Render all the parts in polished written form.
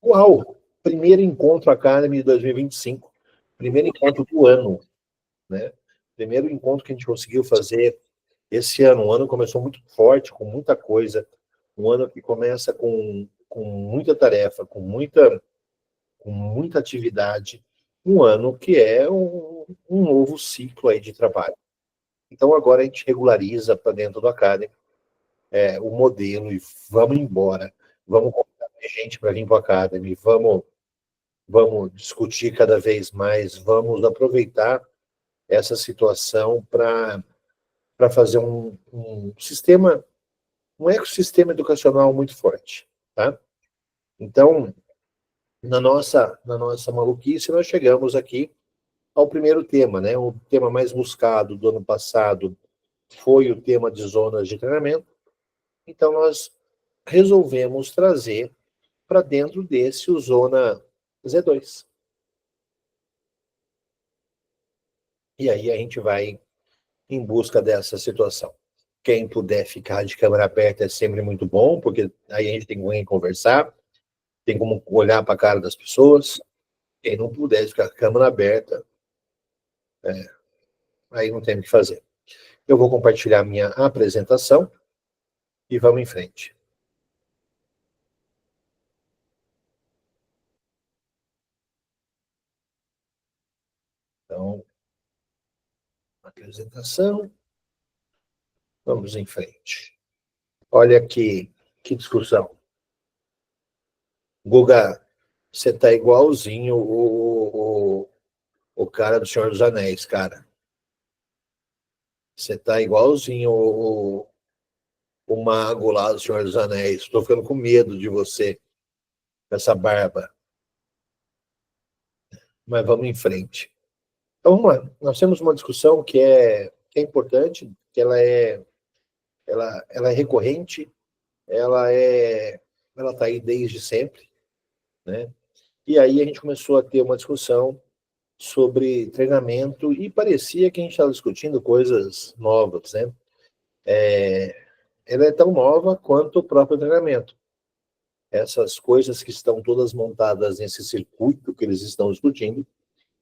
Uau! Primeiro encontro Academy de 2025. Primeiro encontro do ano, né? Primeiro encontro que a gente conseguiu fazer esse ano. O ano começou muito forte, com muita coisa. Um ano que começa com muita tarefa, com muita atividade. Um ano que é um novo ciclo aí de trabalho. Então, agora a gente regulariza para dentro do Academy o modelo e vamos embora. Vamos convidar mais gente para vir para o Academy. Vamos discutir cada vez mais. Vamos aproveitar essa situação para fazer um sistema, um ecossistema educacional muito forte, tá? Então, na nossa maluquice, nós chegamos aqui ao primeiro tema, né? O tema mais buscado do ano passado foi o tema de zonas de treinamento. Então, nós resolvemos trazer para dentro desse o Zona Z2. E aí a gente vai em busca dessa situação. Quem puder ficar de câmera aberta é sempre muito bom, porque aí a gente tem com quem conversar, tem como olhar para a cara das pessoas. Quem não puder ficar com a câmera aberta, aí não tem o que fazer. Eu vou compartilhar minha apresentação e vamos em frente. Então, apresentação, vamos em frente. Olha que discussão. Guga, você tá igualzinho o cara do Senhor dos Anéis, cara. Você tá igualzinho o mago lá do Senhor dos Anéis. Estou ficando com medo de você, com essa barba. Mas vamos em frente. Então, vamos lá. Nós temos uma discussão que é importante, que ela é recorrente, ela está aí desde sempre, né? E aí a gente começou a ter uma discussão sobre treinamento e parecia que a gente estava discutindo coisas novas, né? Ela é tão nova quanto o próprio treinamento. Essas coisas que estão todas montadas nesse circuito que eles estão discutindo,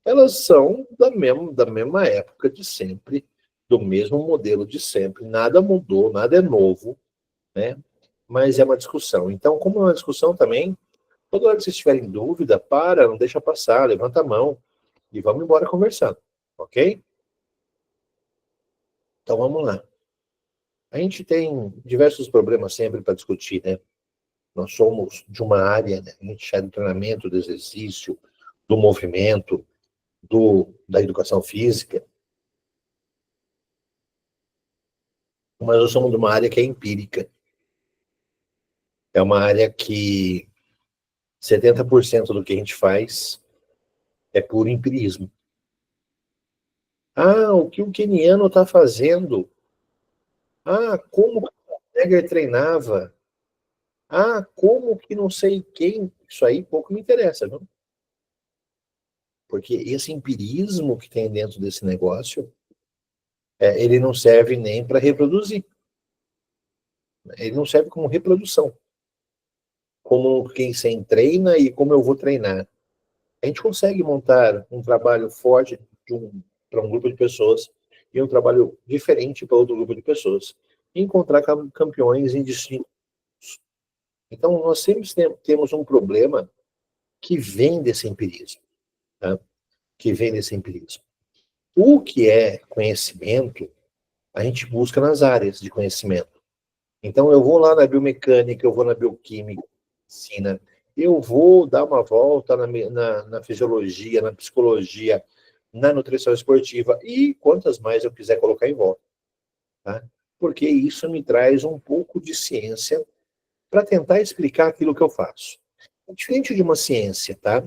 elas são da mesma época de sempre, do mesmo modelo de sempre. Nada mudou, nada é novo, né? Mas é uma discussão. Então, como é uma discussão também, toda hora que vocês tiverem dúvida, não deixa passar, levanta a mão e vamos embora conversando, ok? Então, vamos lá. A gente tem diversos problemas sempre para discutir, né? Nós somos de uma área, né? A gente é do treinamento, do exercício, do movimento, da educação física, mas nós somos de uma área que é empírica. É uma área que 70% do que a gente faz é puro empirismo. Ah, o que o queniano está fazendo? Ah, como o Schwarzenegger treinava? Ah, como que não sei quem? Isso aí pouco me interessa, não? Porque esse empirismo que tem dentro desse negócio, ele não serve nem para reproduzir. Ele não serve como reprodução. Como quem se treina e como eu vou treinar. A gente consegue montar um trabalho forte para um grupo de pessoas e um trabalho diferente para outro grupo de pessoas. E encontrar campeões em distintos. Então, nós sempre temos um problema que vem desse empirismo. Tá? Que vem desse empirismo. O que é conhecimento, a gente busca nas áreas de conhecimento. Então, eu vou lá na biomecânica, eu vou na bioquímica, medicina, eu vou dar uma volta na fisiologia, na psicologia, na nutrição esportiva e quantas mais eu quiser colocar em volta. Tá? Porque isso me traz um pouco de ciência para tentar explicar aquilo que eu faço. Diferente de uma ciência, tá?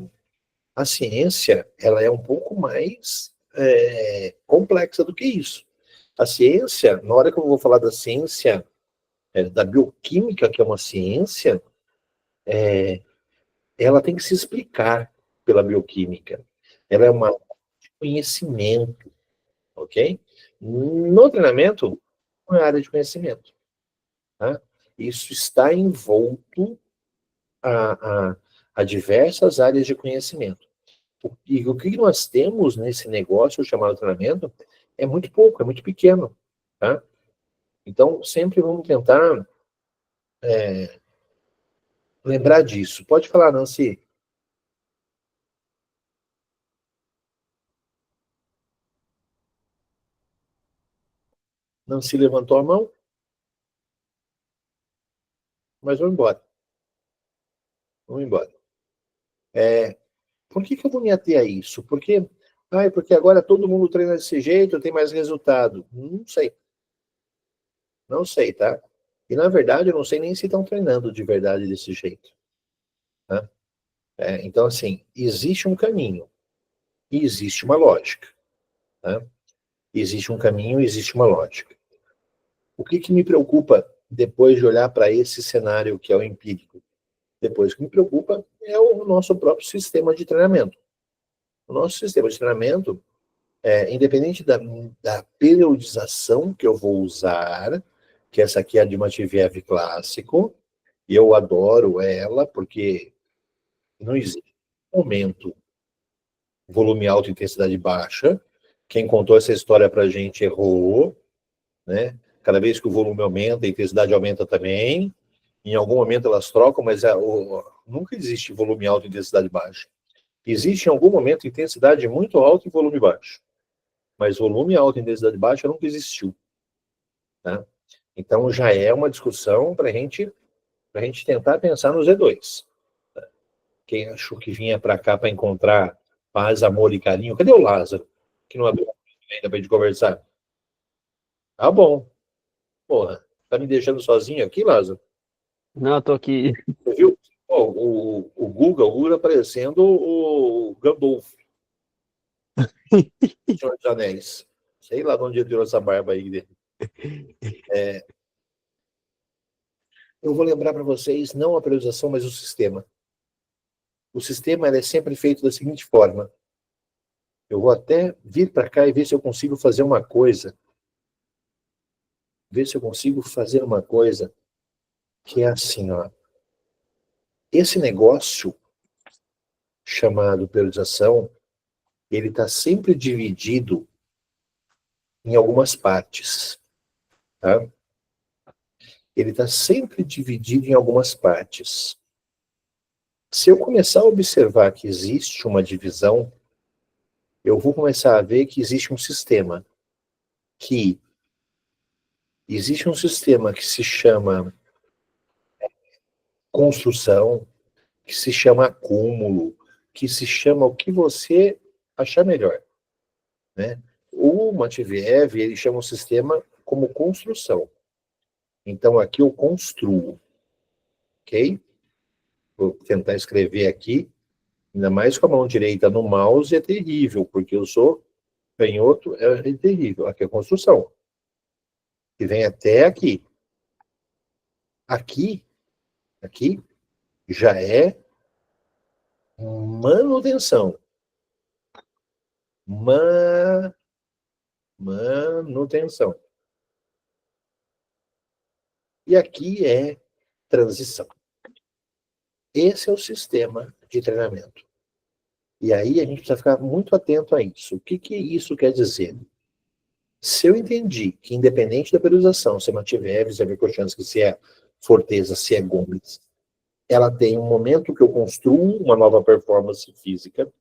A ciência, ela é um pouco mais complexa do que isso. A ciência, na hora que eu vou falar da ciência, da bioquímica, que é uma ciência, ela tem que se explicar pela bioquímica. Ela é uma conhecimento, ok? No treinamento, não é área de conhecimento. Tá? Isso está envolto a diversas áreas de conhecimento. E o que nós temos nesse negócio chamado treinamento é muito pouco, é muito pequeno, tá? Então, sempre vamos tentar lembrar disso. Pode falar, Nancy. Nancy levantou a mão, mas vamos embora. Vamos embora. Por que eu vou me ater a isso? Porque agora todo mundo treina desse jeito, tem mais resultado. Não sei. Não sei, tá? E, na verdade, eu não sei nem se estão treinando de verdade desse jeito. Tá? Então, assim, existe um caminho e existe uma lógica. Tá? Existe um caminho e existe uma lógica. O que me preocupa depois de olhar para esse cenário que é o empírico? Depois, o que me preocupa é o nosso próprio sistema de treinamento. O nosso sistema de treinamento, independente da periodização que eu vou usar, que essa aqui é a de Matveev clássico, e eu adoro ela, porque não existe momento volume alto, intensidade baixa. Quem contou essa história para a gente errou, né? Cada vez que o volume aumenta, a intensidade aumenta também. Em algum momento elas trocam, mas nunca existe volume alto e intensidade baixa. Existe em algum momento intensidade muito alta e volume baixo. Mas volume alto e intensidade baixa nunca existiu. Tá? Então já é uma discussão para a gente tentar pensar no Z2. Quem achou que vinha para cá para encontrar paz, amor e carinho, cadê o Lázaro? Que não abriu ainda para a gente conversar. Tá bom. Porra, tá me deixando sozinho aqui, Lázaro? Não, eu tô aqui. Você viu? O Google aparecendo o Gandalf, Senhor dos Anéis. Sei lá de onde ele tirou essa barba aí dele. Eu vou lembrar para vocês, não a periodização, mas o sistema. O sistema é sempre feito da seguinte forma. Eu vou até vir para cá e ver se eu consigo fazer uma coisa. Ver se eu consigo fazer uma coisa que é assim, ó. Esse negócio chamado periodização, ele está sempre dividido em algumas partes, tá? Ele está sempre dividido em algumas partes. Se eu começar a observar que existe uma divisão, eu vou começar a ver que existe um sistema que se chama construção, que se chama acúmulo, que se chama o que você achar melhor, né? O Matveev, ele chama o sistema como construção. Então, aqui eu construo, ok? Vou tentar escrever aqui, ainda mais com a mão direita no mouse, é terrível, porque eu sou canhoto, é terrível. Aqui é a construção, que vem até aqui. Aqui já é manutenção. Manutenção. E aqui é transição. Esse é o sistema de treinamento. E aí a gente precisa ficar muito atento a isso. O que isso quer dizer? Se eu entendi que, independente da periodização, se é Matveev, se é Vygotsky, se é Forteza, se é Gomes, ela tem um momento que eu construo uma nova performance física,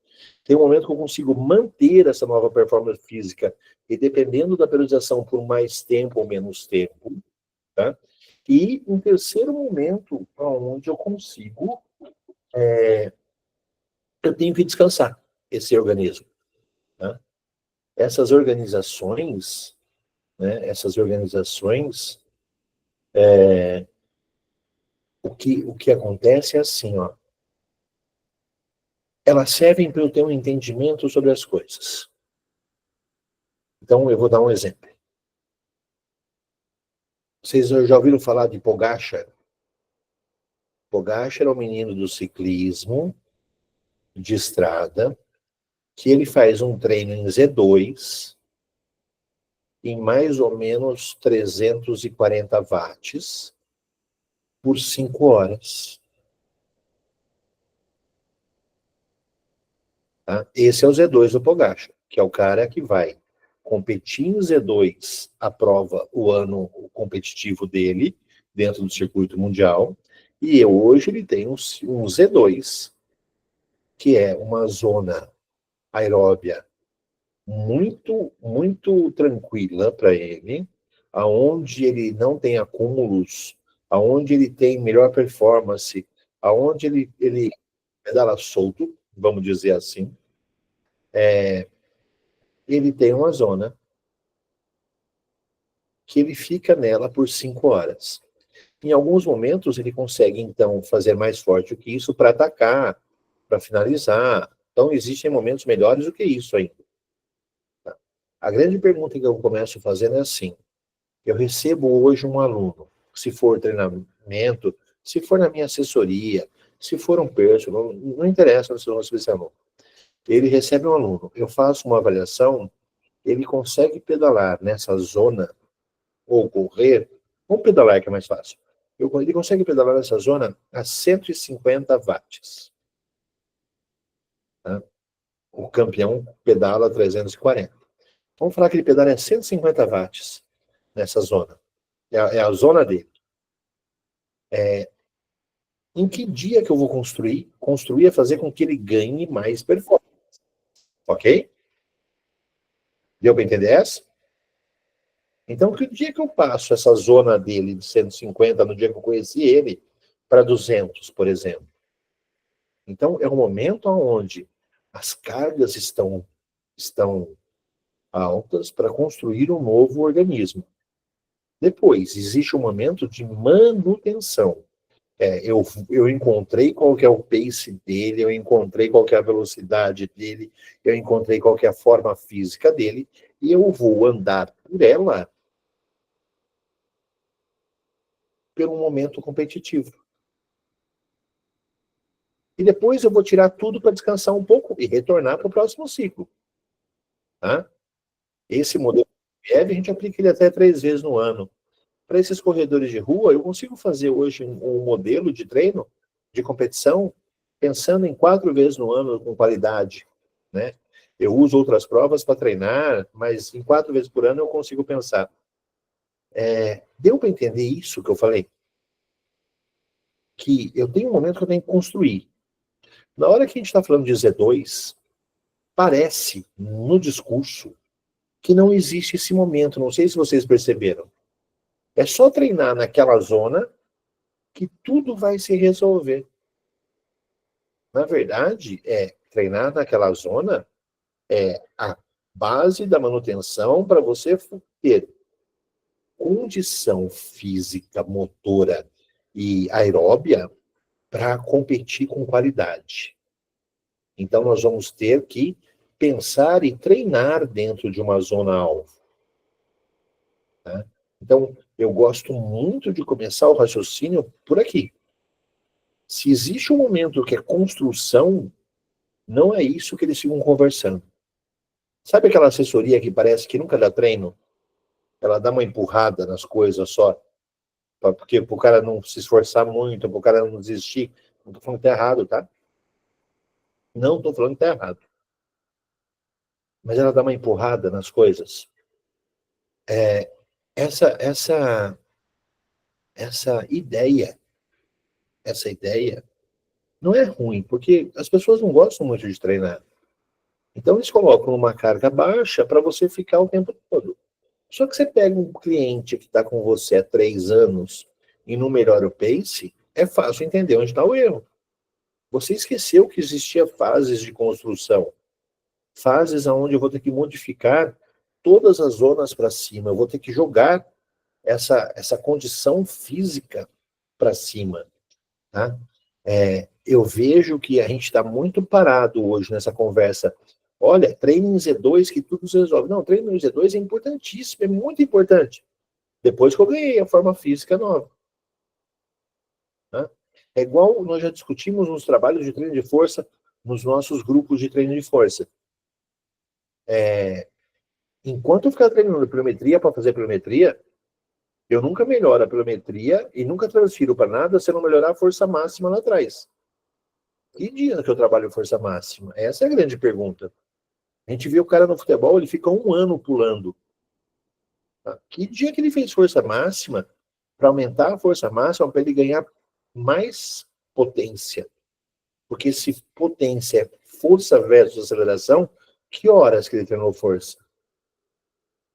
tem um momento que eu consigo manter essa nova performance física, e dependendo da periodização, por mais tempo ou menos tempo, tá? E um terceiro momento onde eu consigo, eu tenho que descansar esse organismo. Tá? Essas organizações, né, o que acontece é assim, ó, elas servem para eu ter um entendimento sobre as coisas. Então, eu vou dar um exemplo. Vocês já ouviram falar de Pogačar? Pogačar é um menino do ciclismo de estrada, que ele faz um treino em Z2, em mais ou menos 340 watts, por 5 horas. Tá? Esse é o Z2 do Pogacar, que é o cara que vai competir em Z2, aprova o ano competitivo dele, dentro do circuito mundial, e hoje ele tem um Z2, que é uma zona aeróbia muito tranquila para ele, aonde ele não tem acúmulos, aonde ele tem melhor performance, aonde ele pedala solto, vamos dizer assim, ele tem uma zona que ele fica nela por 5 horas. Em alguns momentos ele consegue, então, fazer mais forte do que isso para atacar, para finalizar. Então, existem momentos melhores do que isso ainda. Tá? A grande pergunta que eu começo fazendo é assim: eu recebo hoje um aluno, se for treinamento, se for na minha assessoria, se for um personal, não interessa se eu esse aluno. Ele recebe um aluno, eu faço uma avaliação, ele consegue pedalar nessa zona, ou correr, ou pedalar que é mais fácil. Ele consegue pedalar nessa zona a 150 watts. Tá? O campeão pedala 340. Vamos falar que ele pedala a 150 watts nessa zona. É a zona dele. Em que dia que eu vou construir? Construir é fazer com que ele ganhe mais performance. Ok? Deu para entender essa? Então, que dia que eu passo essa zona dele de 150, no dia que eu conheci ele, para 200, por exemplo? Então, é um momento onde as cargas estão altas para construir um novo organismo. Depois, existe um momento de manutenção. Eu encontrei qual que é o pace dele, eu encontrei qual que é a velocidade dele, eu encontrei qual que é a forma física dele, e eu vou andar por ela pelo momento competitivo. E depois eu vou tirar tudo para descansar um pouco e retornar para o próximo ciclo. Tá? Esse modelo de a gente aplica ele até 3 vezes no ano. Para esses corredores de rua, eu consigo fazer hoje um modelo de treino, de competição, pensando em 4 vezes no ano com qualidade. Né? Eu uso outras provas para treinar, mas em 4 vezes por ano eu consigo pensar. Deu para entender isso que eu falei? Que eu tenho um momento que eu tenho que construir. Na hora que a gente está falando de Z2, parece, no discurso, que não existe esse momento. Não sei se vocês perceberam. É só treinar naquela zona que tudo vai se resolver. Na verdade, treinar naquela zona é a base da manutenção para você ter condição física, motora e aeróbia para competir com qualidade. Então, nós vamos ter que pensar e treinar dentro de uma zona-alvo. Tá? Então, eu gosto muito de começar o raciocínio por aqui. Se existe um momento que é construção, não é isso que eles ficam conversando. Sabe aquela assessoria que parece que nunca dá treino? Ela dá uma empurrada nas coisas só, porque o cara não se esforçar muito, para o cara não desistir. Não estou falando que está errado, tá? Não estou falando que está errado. Mas ela dá uma empurrada nas coisas. Essa ideia, não é ruim, porque as pessoas não gostam muito de treinar. Então eles colocam uma carga baixa para você ficar o tempo todo. Só que você pega um cliente que está com você há 3 anos e não melhora o pace, é fácil entender onde está o erro. Você esqueceu que existia fases de construção. Fases onde eu vou ter que modificar todas as zonas para cima. Eu vou ter que jogar essa condição física para cima. Tá? Eu vejo que a gente está muito parado hoje nessa conversa. Olha, treino em Z2 que tudo se resolve. Não, treino em Z2 é importantíssimo, é muito importante. Depois que eu ganhei a forma física nova. Tá? É igual nós já discutimos nos trabalhos de treino de força, nos nossos grupos de treino de força. Enquanto eu ficar treinando pliometria para fazer pliometria, eu nunca melhoro a pliometria e nunca transfiro para nada se eu não melhorar a força máxima lá atrás. Que dia que eu trabalho força máxima? Essa é a grande pergunta. A gente vê o cara no futebol, ele fica 1 ano pulando. Tá? Que dia que ele fez força máxima para aumentar a força máxima para ele ganhar mais potência? Porque se potência é força versus aceleração, que horas que ele treinou força?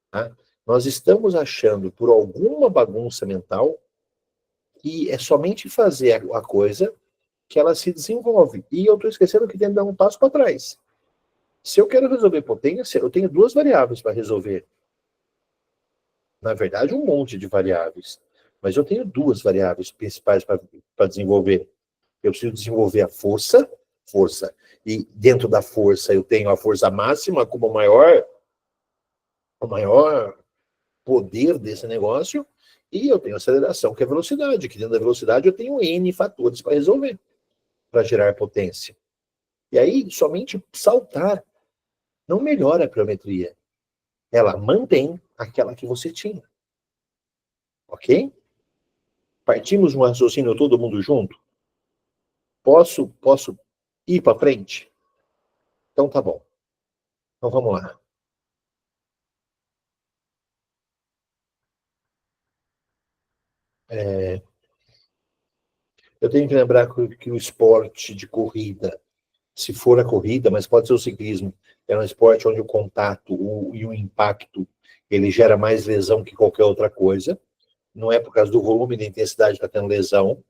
Tá? Nós estamos achando, por alguma bagunça mental, que é somente fazer a coisa que ela se desenvolve. E eu estou esquecendo que tem que dar um passo para trás. Se eu quero resolver potência, eu tenho 2 variáveis para resolver. Na verdade, um monte de variáveis. Mas eu tenho 2 variáveis principais para desenvolver. Eu preciso desenvolver a força. E dentro da força eu tenho a força máxima como o maior poder desse negócio. E eu tenho a aceleração, que é a velocidade. Que dentro da velocidade eu tenho N fatores para resolver, para gerar potência. E aí, somente saltar não melhora a pliometria. Ela mantém aquela que você tinha. Ok? Partimos um raciocínio todo mundo junto? Posso ir para frente? Então tá bom. Então vamos lá. Eu tenho que lembrar que o esporte de corrida, se for a corrida, mas pode ser o ciclismo, é um esporte onde o contato e o impacto ele gera mais lesão que qualquer outra coisa. Não é por causa do volume e da intensidade que está tendo lesão.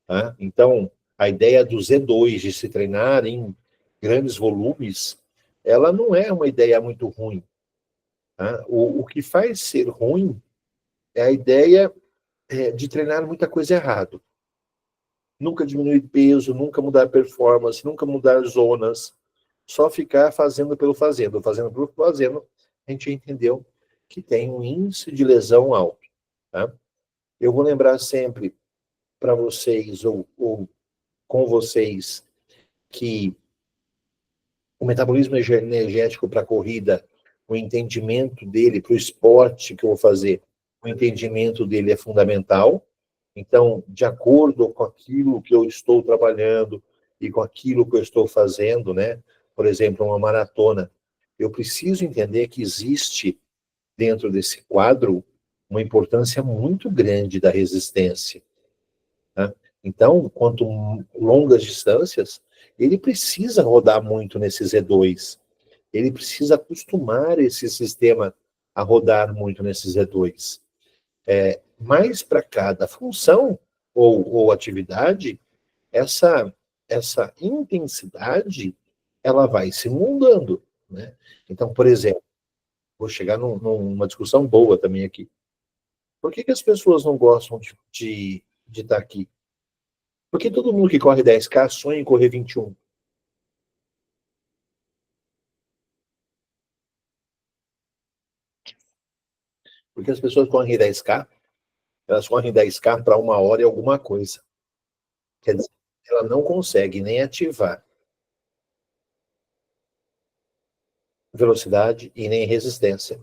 Tá? Então, a ideia do Z2 de se treinar em grandes volumes, ela não é uma ideia muito ruim. Tá? O que faz ser ruim é a ideia de treinar muita coisa errado. Nunca diminuir peso, nunca mudar performance, nunca mudar zonas, só ficar fazendo pelo fazendo, fazendo pelo fazendo, a gente entendeu que tem um índice de lesão alto. Tá? Eu vou lembrar sempre para vocês, ou com vocês, que o metabolismo energético para a corrida, o entendimento dele para o esporte que eu vou fazer, o entendimento dele é fundamental. Então, de acordo com aquilo que eu estou trabalhando e com aquilo que eu estou fazendo, né? Por exemplo, uma maratona, eu preciso entender que existe dentro desse quadro uma importância muito grande da resistência. Tá? Então, quanto longas distâncias, ele precisa rodar muito nesse Z2. Ele precisa acostumar esse sistema a rodar muito nesse Z2. Mas para cada função ou atividade, essa intensidade ela vai se moldando. Né? Então, por exemplo, vou chegar numa discussão boa também aqui. Por que as pessoas não gostam de estar aqui? Por que todo mundo que corre 10K sonha em correr 21? Porque as pessoas correm 10K, elas correm 10K para 1 hora e alguma coisa. Quer dizer, ela não consegue nem ativar velocidade e nem resistência.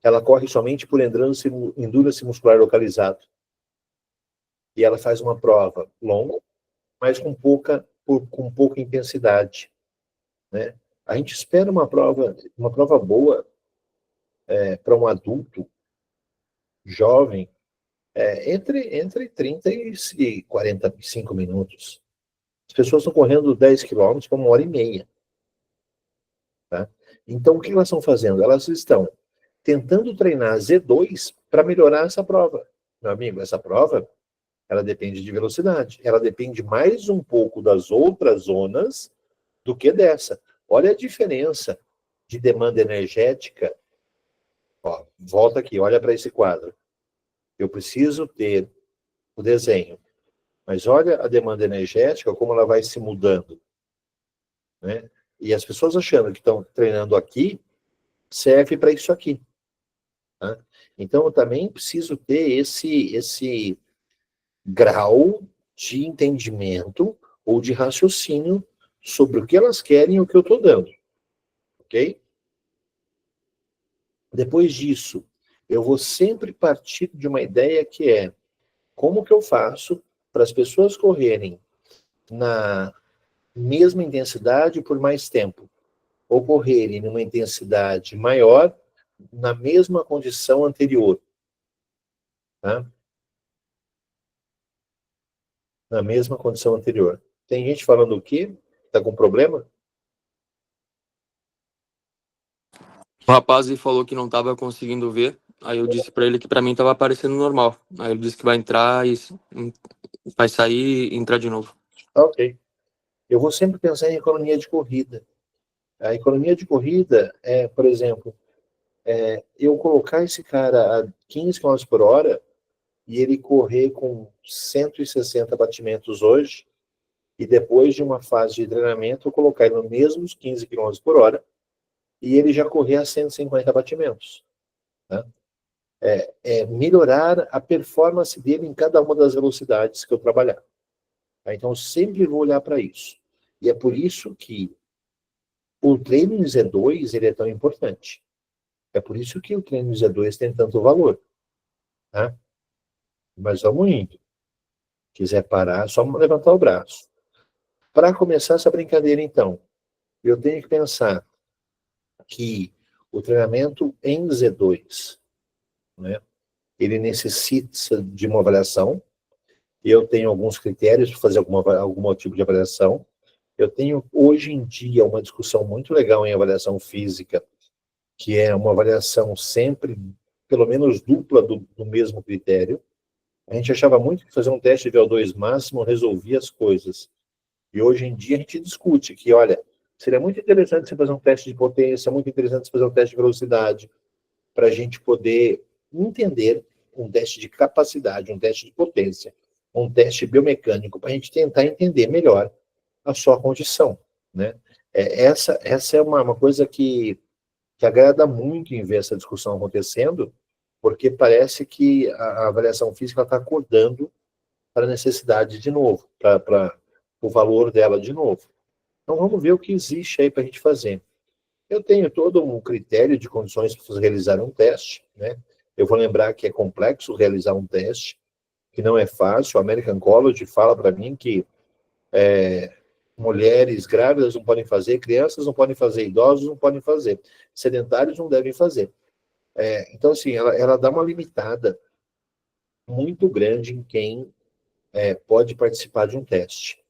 Ela corre somente por endurance muscular localizado. E ela faz uma prova longa, mas com pouca intensidade. Né? A gente espera uma prova boa para um adulto jovem entre 30 e 45 minutos. As pessoas estão correndo 10 quilômetros para 1 hora e meia. Tá? Então, o que elas estão fazendo? Elas estão tentando treinar Z2 para melhorar essa prova. Meu amigo, essa prova, ela depende de velocidade. Ela depende mais um pouco das outras zonas do que dessa. Olha a diferença de demanda energética. Ó, volta aqui, olha para esse quadro. Eu preciso ter o desenho. Mas olha a demanda energética, como ela vai se mudando. Né? E as pessoas achando que estão treinando aqui, serve para isso aqui. Tá? Então, eu também preciso ter esse grau de entendimento ou de raciocínio sobre o que elas querem e o que eu estou dando. Ok? Depois disso, eu vou sempre partir de uma ideia que é como que eu faço para as pessoas correrem na mesma intensidade por mais tempo, ou correrem numa intensidade maior na mesma condição anterior. Tá? Na mesma condição anterior. Tem gente falando o quê? Tá com problema? O rapaz ele falou que não estava conseguindo ver. Aí eu disse para ele que para mim estava aparecendo normal. Aí ele disse que vai entrar e vai sair e entrar de novo. Ok. Eu vou sempre pensar em economia de corrida. A economia de corrida é, por exemplo, eu colocar esse cara a 15 km por hora e ele correr com 160 batimentos hoje, e depois de uma fase de treinamento, eu colocar ele nos mesmos 15 km por hora e ele já correr a 150 batimentos. Tá? Melhorar a performance dele em cada uma das velocidades que eu trabalhar. Tá? Então, eu sempre vou olhar para isso. E é por isso que o treino em Z2 ele é tão importante. É por isso que o treino em Z2 tem tanto valor. Tá? Mas vamos indo. Quiser parar, é só levantar o braço. Para começar essa brincadeira, então, eu tenho que pensar que o treinamento em Z2, né, ele necessita de uma avaliação. Eu tenho alguns critérios para fazer algum tipo de avaliação. Eu tenho, hoje em dia, uma discussão muito legal em avaliação física, que é uma avaliação sempre, pelo menos dupla do mesmo critério. A gente achava muito que fazer um teste de VO2 máximo resolvia as coisas. E hoje em dia a gente discute que, olha, seria muito interessante você fazer um teste de potência, muito interessante você fazer um teste de velocidade, para a gente poder entender um teste de capacidade, um teste de potência, um teste biomecânico, para a gente tentar entender melhor a sua condição, né? Essa é uma coisa que agrada muito em ver essa discussão acontecendo, porque parece que a avaliação física está acordando para a necessidade de novo, para o valor dela de novo. Então vamos ver o que existe aí para a gente fazer. Eu tenho todo um critério de condições para realizar um teste, né? Eu vou lembrar que é complexo realizar um teste, que não é fácil. O American College fala para mim que mulheres grávidas não podem fazer, crianças não podem fazer, idosos não podem fazer, sedentários não devem fazer. Então, assim, ela dá uma limitada muito grande em quem pode participar de um teste.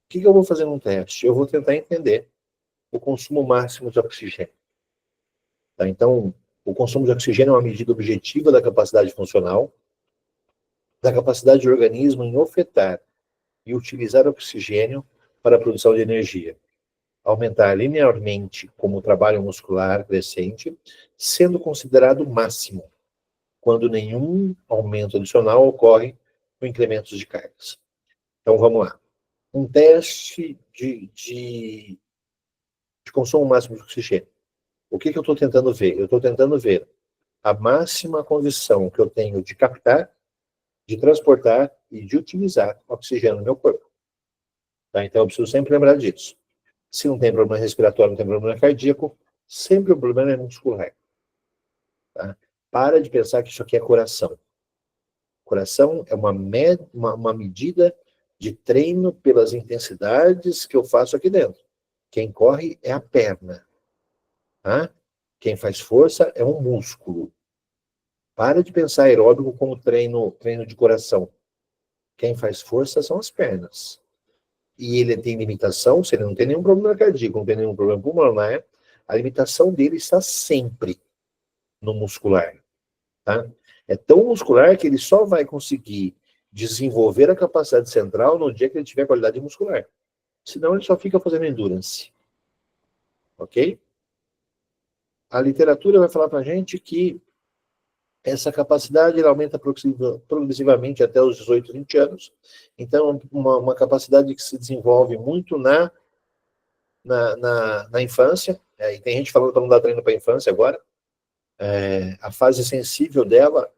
O que eu vou fazer num teste? Eu vou tentar entender o consumo máximo de oxigênio. Tá? Então, o consumo de oxigênio é uma medida objetiva da capacidade funcional, da capacidade do organismo em ofertar e utilizar oxigênio para a produção de energia. Aumentar linearmente como trabalho muscular crescente, sendo considerado máximo, quando nenhum aumento adicional ocorre com incrementos de cargas. Então, vamos lá. Um teste de consumo máximo de oxigênio. O que eu estou tentando ver? Eu estou tentando ver a máxima condição que eu tenho de captar, de transportar e de utilizar oxigênio no meu corpo. Tá? Então, eu preciso sempre lembrar disso. Se não tem problema respiratório, não tem problema cardíaco, sempre o problema é muscular. Tá? Para de pensar que isso aqui é coração. Coração é uma medida de treino pelas intensidades que eu faço aqui dentro. Quem corre é a perna. Tá? Quem faz força é um músculo. Para de pensar aeróbico como treino de coração. Quem faz força são as pernas. E ele tem limitação, se ele não tem nenhum problema cardíaco, não tem nenhum problema pulmonar, a limitação dele está sempre no muscular. Tá? É tão muscular que ele só vai conseguir desenvolver a capacidade central no dia que ele tiver qualidade muscular. Senão ele só fica fazendo endurance. Ok? A literatura vai falar para a gente que essa capacidade ela aumenta progressivamente até os 18, 20 anos. Então, uma capacidade que se desenvolve muito na infância. E tem gente falando para não dar treino para a infância agora. A fase sensível dela,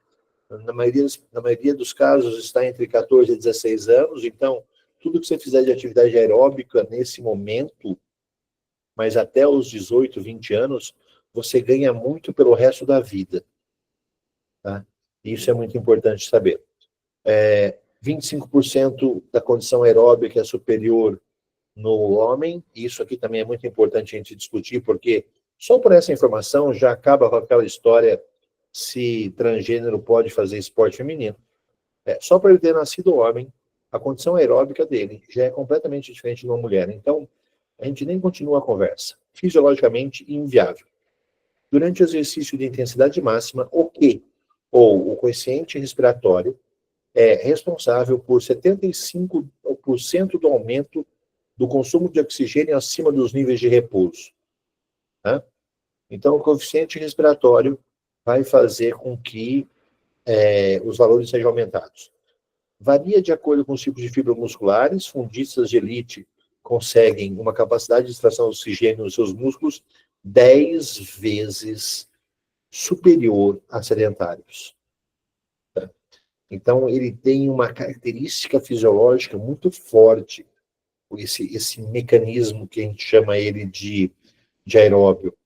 na maioria dos casos, está entre 14 e 16 anos. Então, tudo que você fizer de atividade aeróbica nesse momento, mas até os 18, 20 anos, você ganha muito pelo resto da vida. Tá? Isso é muito importante saber. 25% da condição aeróbica é superior no homem. Isso aqui também é muito importante a gente discutir, porque só por essa informação já acaba com aquela história se transgênero pode fazer esporte feminino. Só por ele ter nascido homem, a condição aeróbica dele já é completamente diferente de uma mulher. Então, a gente nem continua a conversa. Fisiologicamente inviável. Durante o exercício de intensidade máxima, o Q, ou o coeficiente respiratório, é responsável por 75% do aumento do consumo de oxigênio acima dos níveis de repouso. Tá? Então, o coeficiente respiratório vai fazer com que os valores sejam aumentados. Varia de acordo com os tipos de fibras musculares. Fundistas de elite conseguem uma capacidade de extração de oxigênio nos seus músculos 10 vezes superior a sedentários. Tá? Então, ele tem uma característica fisiológica muito forte, esse mecanismo que a gente chama ele de aeróbio.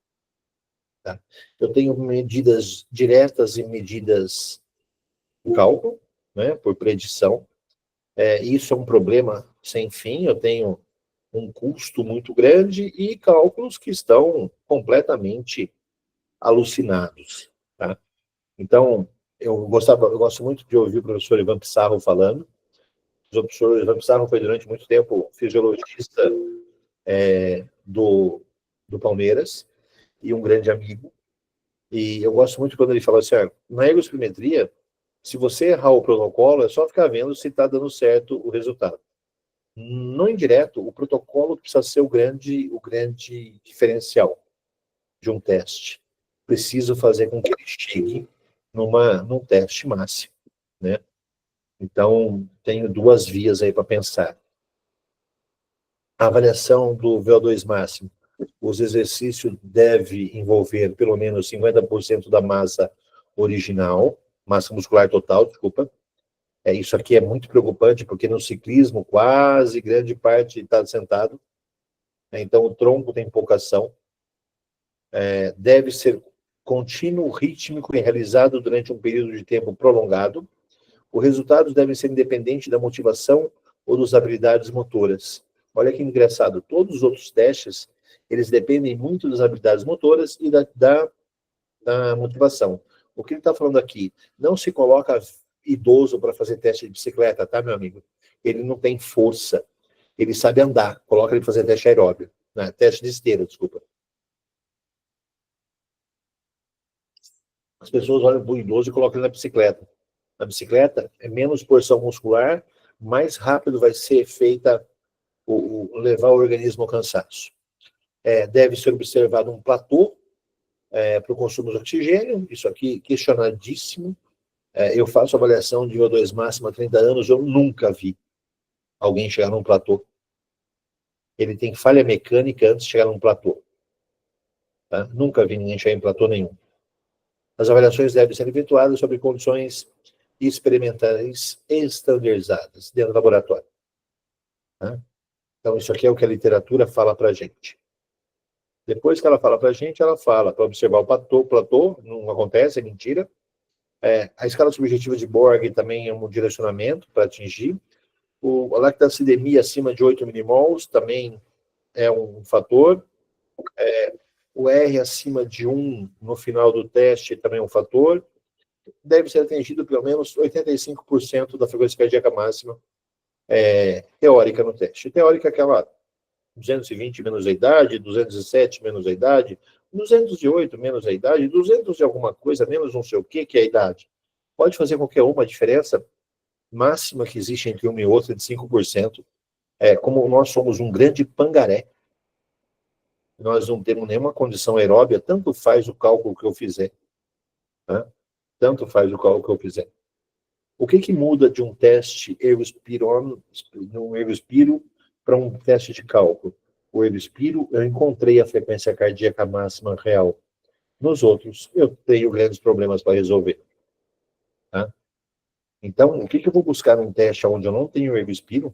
Tá? Eu tenho medidas diretas e medidas por cálculo, né, por predição. Isso é um problema sem fim. Eu tenho um custo muito grande e cálculos que estão completamente alucinados. Tá? Então, eu gosto muito de ouvir o professor Ivan Pissarro falando. O professor Ivan Pissarro foi durante muito tempo fisiologista do Palmeiras e um grande amigo. E eu gosto muito quando ele fala assim, na ergospirometria, se você errar o protocolo, é só ficar vendo se está dando certo o resultado. No indireto, o protocolo precisa ser o grande diferencial de um teste. Preciso fazer com que ele chegue num teste máximo, né? Então, tenho duas vias aí para pensar. A avaliação do VO2 máximo. Os exercícios devem envolver pelo menos 50% da massa original, massa muscular total, desculpa. Isso aqui é muito preocupante, porque no ciclismo, quase grande parte está sentado. Então, o tronco tem pouca ação. Deve ser contínuo, rítmico e realizado durante um período de tempo prolongado. Os resultados devem ser independentes da motivação ou das habilidades motoras. Olha que engraçado, todos os outros testes, eles dependem muito das habilidades motoras e da motivação. O que ele está falando aqui, não se coloca idoso para fazer teste de bicicleta, tá, meu amigo? Ele não tem força, ele sabe andar, coloca ele para fazer teste aeróbio, né? Teste de esteira, desculpa. As pessoas olham para o idoso e colocam ele na bicicleta. Na bicicleta, é menos porção muscular, mais rápido vai ser feita levar o organismo ao cansaço. Deve ser observado um platô para o consumo de oxigênio, isso aqui questionadíssimo. Eu faço avaliação de VO2 máximo há 30 anos, eu nunca vi alguém chegar num platô. Ele tem falha mecânica antes de chegar num platô. Tá? Nunca vi ninguém chegar em platô nenhum. As avaliações devem ser efetuadas sobre condições experimentais estandarizadas dentro do laboratório. Tá? Então, isso aqui é o que a literatura fala para a gente. Depois que ela fala para a gente, ela fala para observar o platô, não acontece, é mentira. A escala subjetiva de Borg também é um direcionamento para atingir. A lactacidemia acima de 8 milimols também é um fator. O R acima de 1 no final do teste também é um fator. Deve ser atingido pelo menos 85% da frequência cardíaca máxima teórica no teste. Teórica é aquela 220 menos a idade, 207 menos a idade, 208 menos a idade, 200 de alguma coisa, menos não sei o que é a idade. Pode fazer qualquer uma, a diferença máxima que existe entre uma e outra é de 5%. Como nós somos um grande pangaré, nós não temos nenhuma condição aeróbia, tanto faz o cálculo que eu fizer. Né? Tanto faz o cálculo que eu fizer. O que muda de um teste ergospiro para um teste de cálculo? O ergospiro, eu encontrei a frequência cardíaca máxima real. Nos outros, eu tenho grandes problemas para resolver. Tá? Então, o que eu vou buscar num teste onde eu não tenho ergospiro?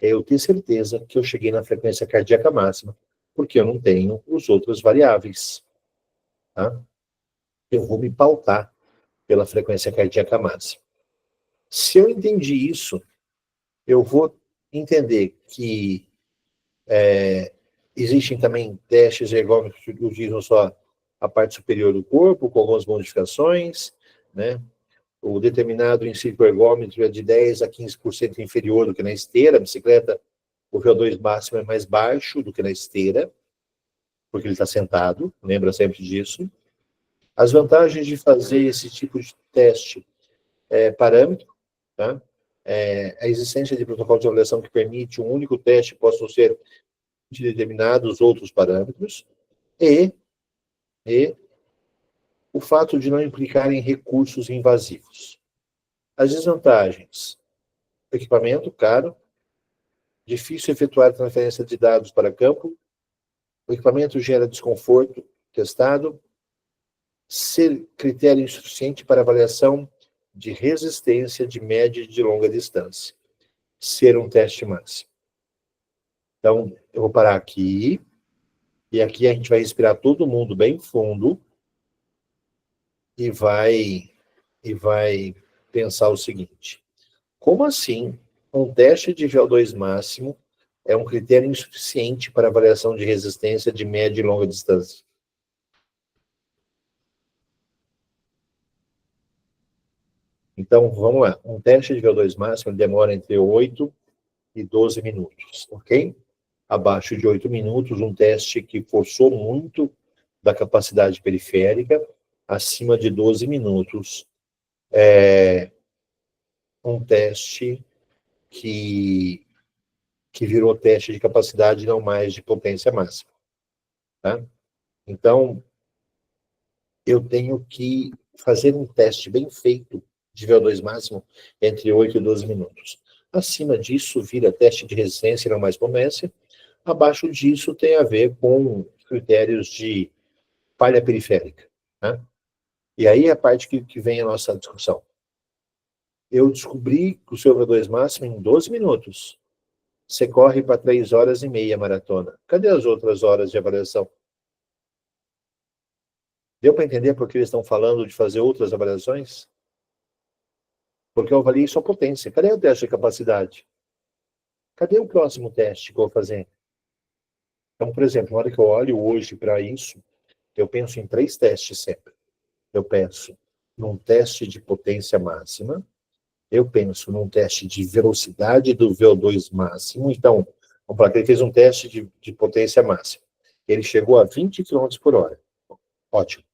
É eu ter certeza que eu cheguei na frequência cardíaca máxima, porque eu não tenho os outros variáveis. Tá? Eu vou me pautar pela frequência cardíaca máxima. Se eu entendi isso, eu vou entender que Existem também testes ergômetros que utilizam só a parte superior do corpo, com algumas modificações, né? O determinado em cicloergômetro é de 10 a 15% inferior do que na esteira. A bicicleta, o VO2 máximo é mais baixo do que na esteira, porque ele está sentado, lembra sempre disso. As vantagens de fazer esse tipo de teste parâmetro, tá? A existência de protocolo de avaliação que permite um único teste possam ser de determinados outros parâmetros, e o fato de não implicar em recursos invasivos. As desvantagens: equipamento caro, difícil efetuar transferência de dados para campo, o equipamento gera desconforto testado, ser critério insuficiente para avaliação de resistência de média e de longa distância, ser um teste máximo. Então, eu vou parar aqui, e aqui a gente vai respirar todo mundo bem fundo, e vai pensar o seguinte: como assim um teste de VO2 máximo é um critério insuficiente para avaliação de resistência de média e longa distância? Então, vamos lá. Um teste de VO2 máximo demora entre 8 e 12 minutos, ok? Abaixo de 8 minutos, um teste que forçou muito da capacidade periférica. Acima de 12 minutos, um teste que virou teste de capacidade, não mais de potência máxima. Tá? Então, eu tenho que fazer um teste bem feito de VO2 máximo entre 8 e 12 minutos. Acima disso, vira teste de resistência e não mais potência. Abaixo disso, tem a ver com critérios de falha periférica. Tá? E aí é a parte que vem a nossa discussão. Eu descobri que o seu VO2 máximo em 12 minutos. Você corre para 3 horas e meia maratona. Cadê as outras horas de avaliação? Deu para entender por que eles estão falando de fazer outras avaliações? Porque eu avaliei sua potência. Cadê o teste de capacidade? Cadê o próximo teste que eu vou fazer? Então, por exemplo, na hora que eu olho hoje para isso, eu penso em 3 testes sempre. Eu penso num teste de potência máxima, eu penso num teste de velocidade do VO2 máximo. Então, vamos falar que ele fez um teste de potência máxima. Ele chegou a 20 km por hora. Ótimo.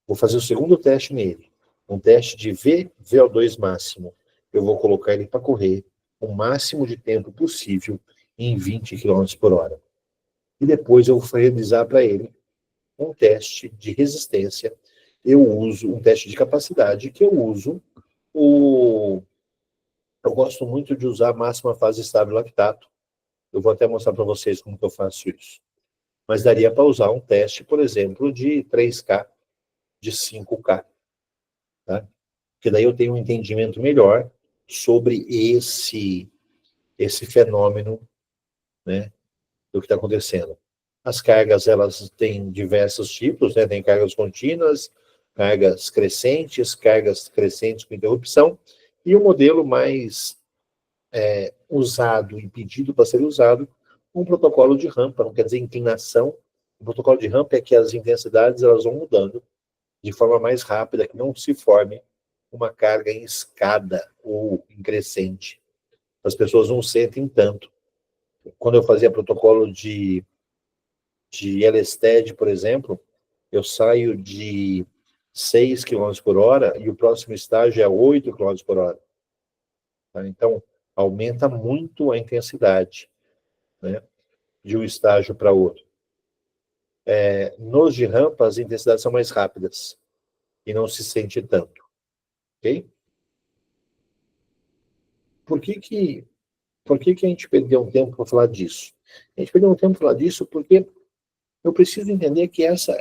Vou fazer o segundo teste nele. Um teste de VO2 máximo. Eu vou colocar ele para correr o máximo de tempo possível em 20 km por hora. E depois eu vou realizar para ele um teste de resistência. Eu uso um teste de capacidade que eu uso eu gosto muito de usar a máxima fase estável lactato. Eu vou até mostrar para vocês como que eu faço isso. Mas daria para usar um teste, por exemplo, de 3K, de 5K. Tá? Porque daí eu tenho um entendimento melhor sobre esse fenômeno, né, do que está acontecendo. As cargas, elas têm diversos tipos, né? Tem cargas contínuas, cargas crescentes com interrupção, e o modelo mais usado e pedido para ser usado, um protocolo de rampa, não quer dizer inclinação. O protocolo de rampa é que as intensidades elas vão mudando de forma mais rápida, que não se forme uma carga em escada ou em crescente. As pessoas não sentem tanto. Quando eu fazia protocolo de LSTED, por exemplo, eu saio de 6 km por hora e o próximo estágio é 8 km por hora. Tá? Então, aumenta muito a intensidade, né, de um estágio para outro. Nos de rampa, as intensidades são mais rápidas e não se sente tanto. Ok? Por que a gente perdeu um tempo para falar disso? A gente perdeu um tempo para falar disso porque eu preciso entender que esse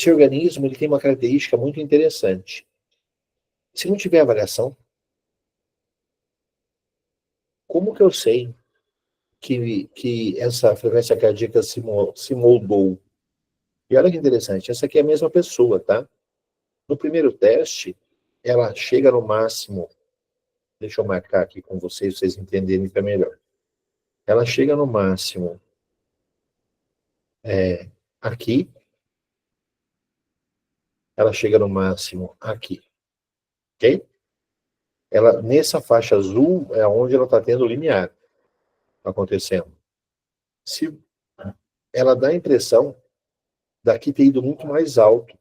organismo ele tem uma característica muito interessante. Se não tiver avaliação, como que eu sei que essa frequência cardíaca se moldou? E olha que interessante, essa aqui é a mesma pessoa, tá? No primeiro teste, ela chega no máximo, deixa eu marcar aqui com vocês entenderem que é melhor. ela chega no máximo aqui, ela chega no máximo aqui, ok? Ela, nessa faixa azul é onde ela está tendo o limiar acontecendo. Se ela dá a impressão daqui ter ido muito mais alto,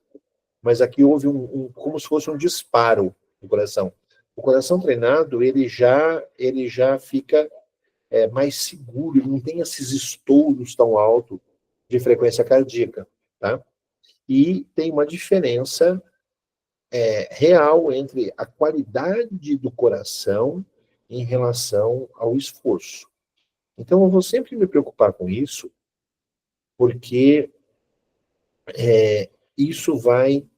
mas aqui houve como se fosse um disparo do coração. O coração treinado, ele já fica mais seguro, ele não tem esses estouros tão altos de frequência cardíaca, tá? E tem uma diferença real entre a qualidade do coração em relação ao esforço. Então, eu vou sempre me preocupar com isso, porque isso vai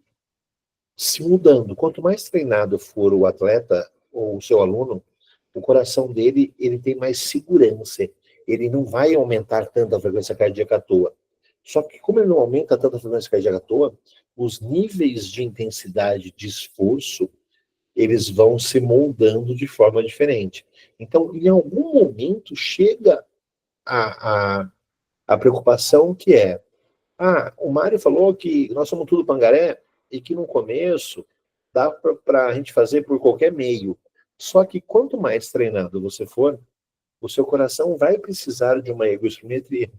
se mudando. Quanto mais treinado for o atleta ou o seu aluno, o coração dele ele tem mais segurança. Ele não vai aumentar tanto a frequência cardíaca à toa. Só que como ele não aumenta tanto a frequência cardíaca à toa, os níveis de intensidade de esforço, eles vão se moldando de forma diferente. Então, em algum momento, chega a preocupação que o Mário falou que nós somos tudo pangaré e que no começo dá para a gente fazer por qualquer meio. Só que quanto mais treinado você for, o seu coração vai precisar de uma ergometria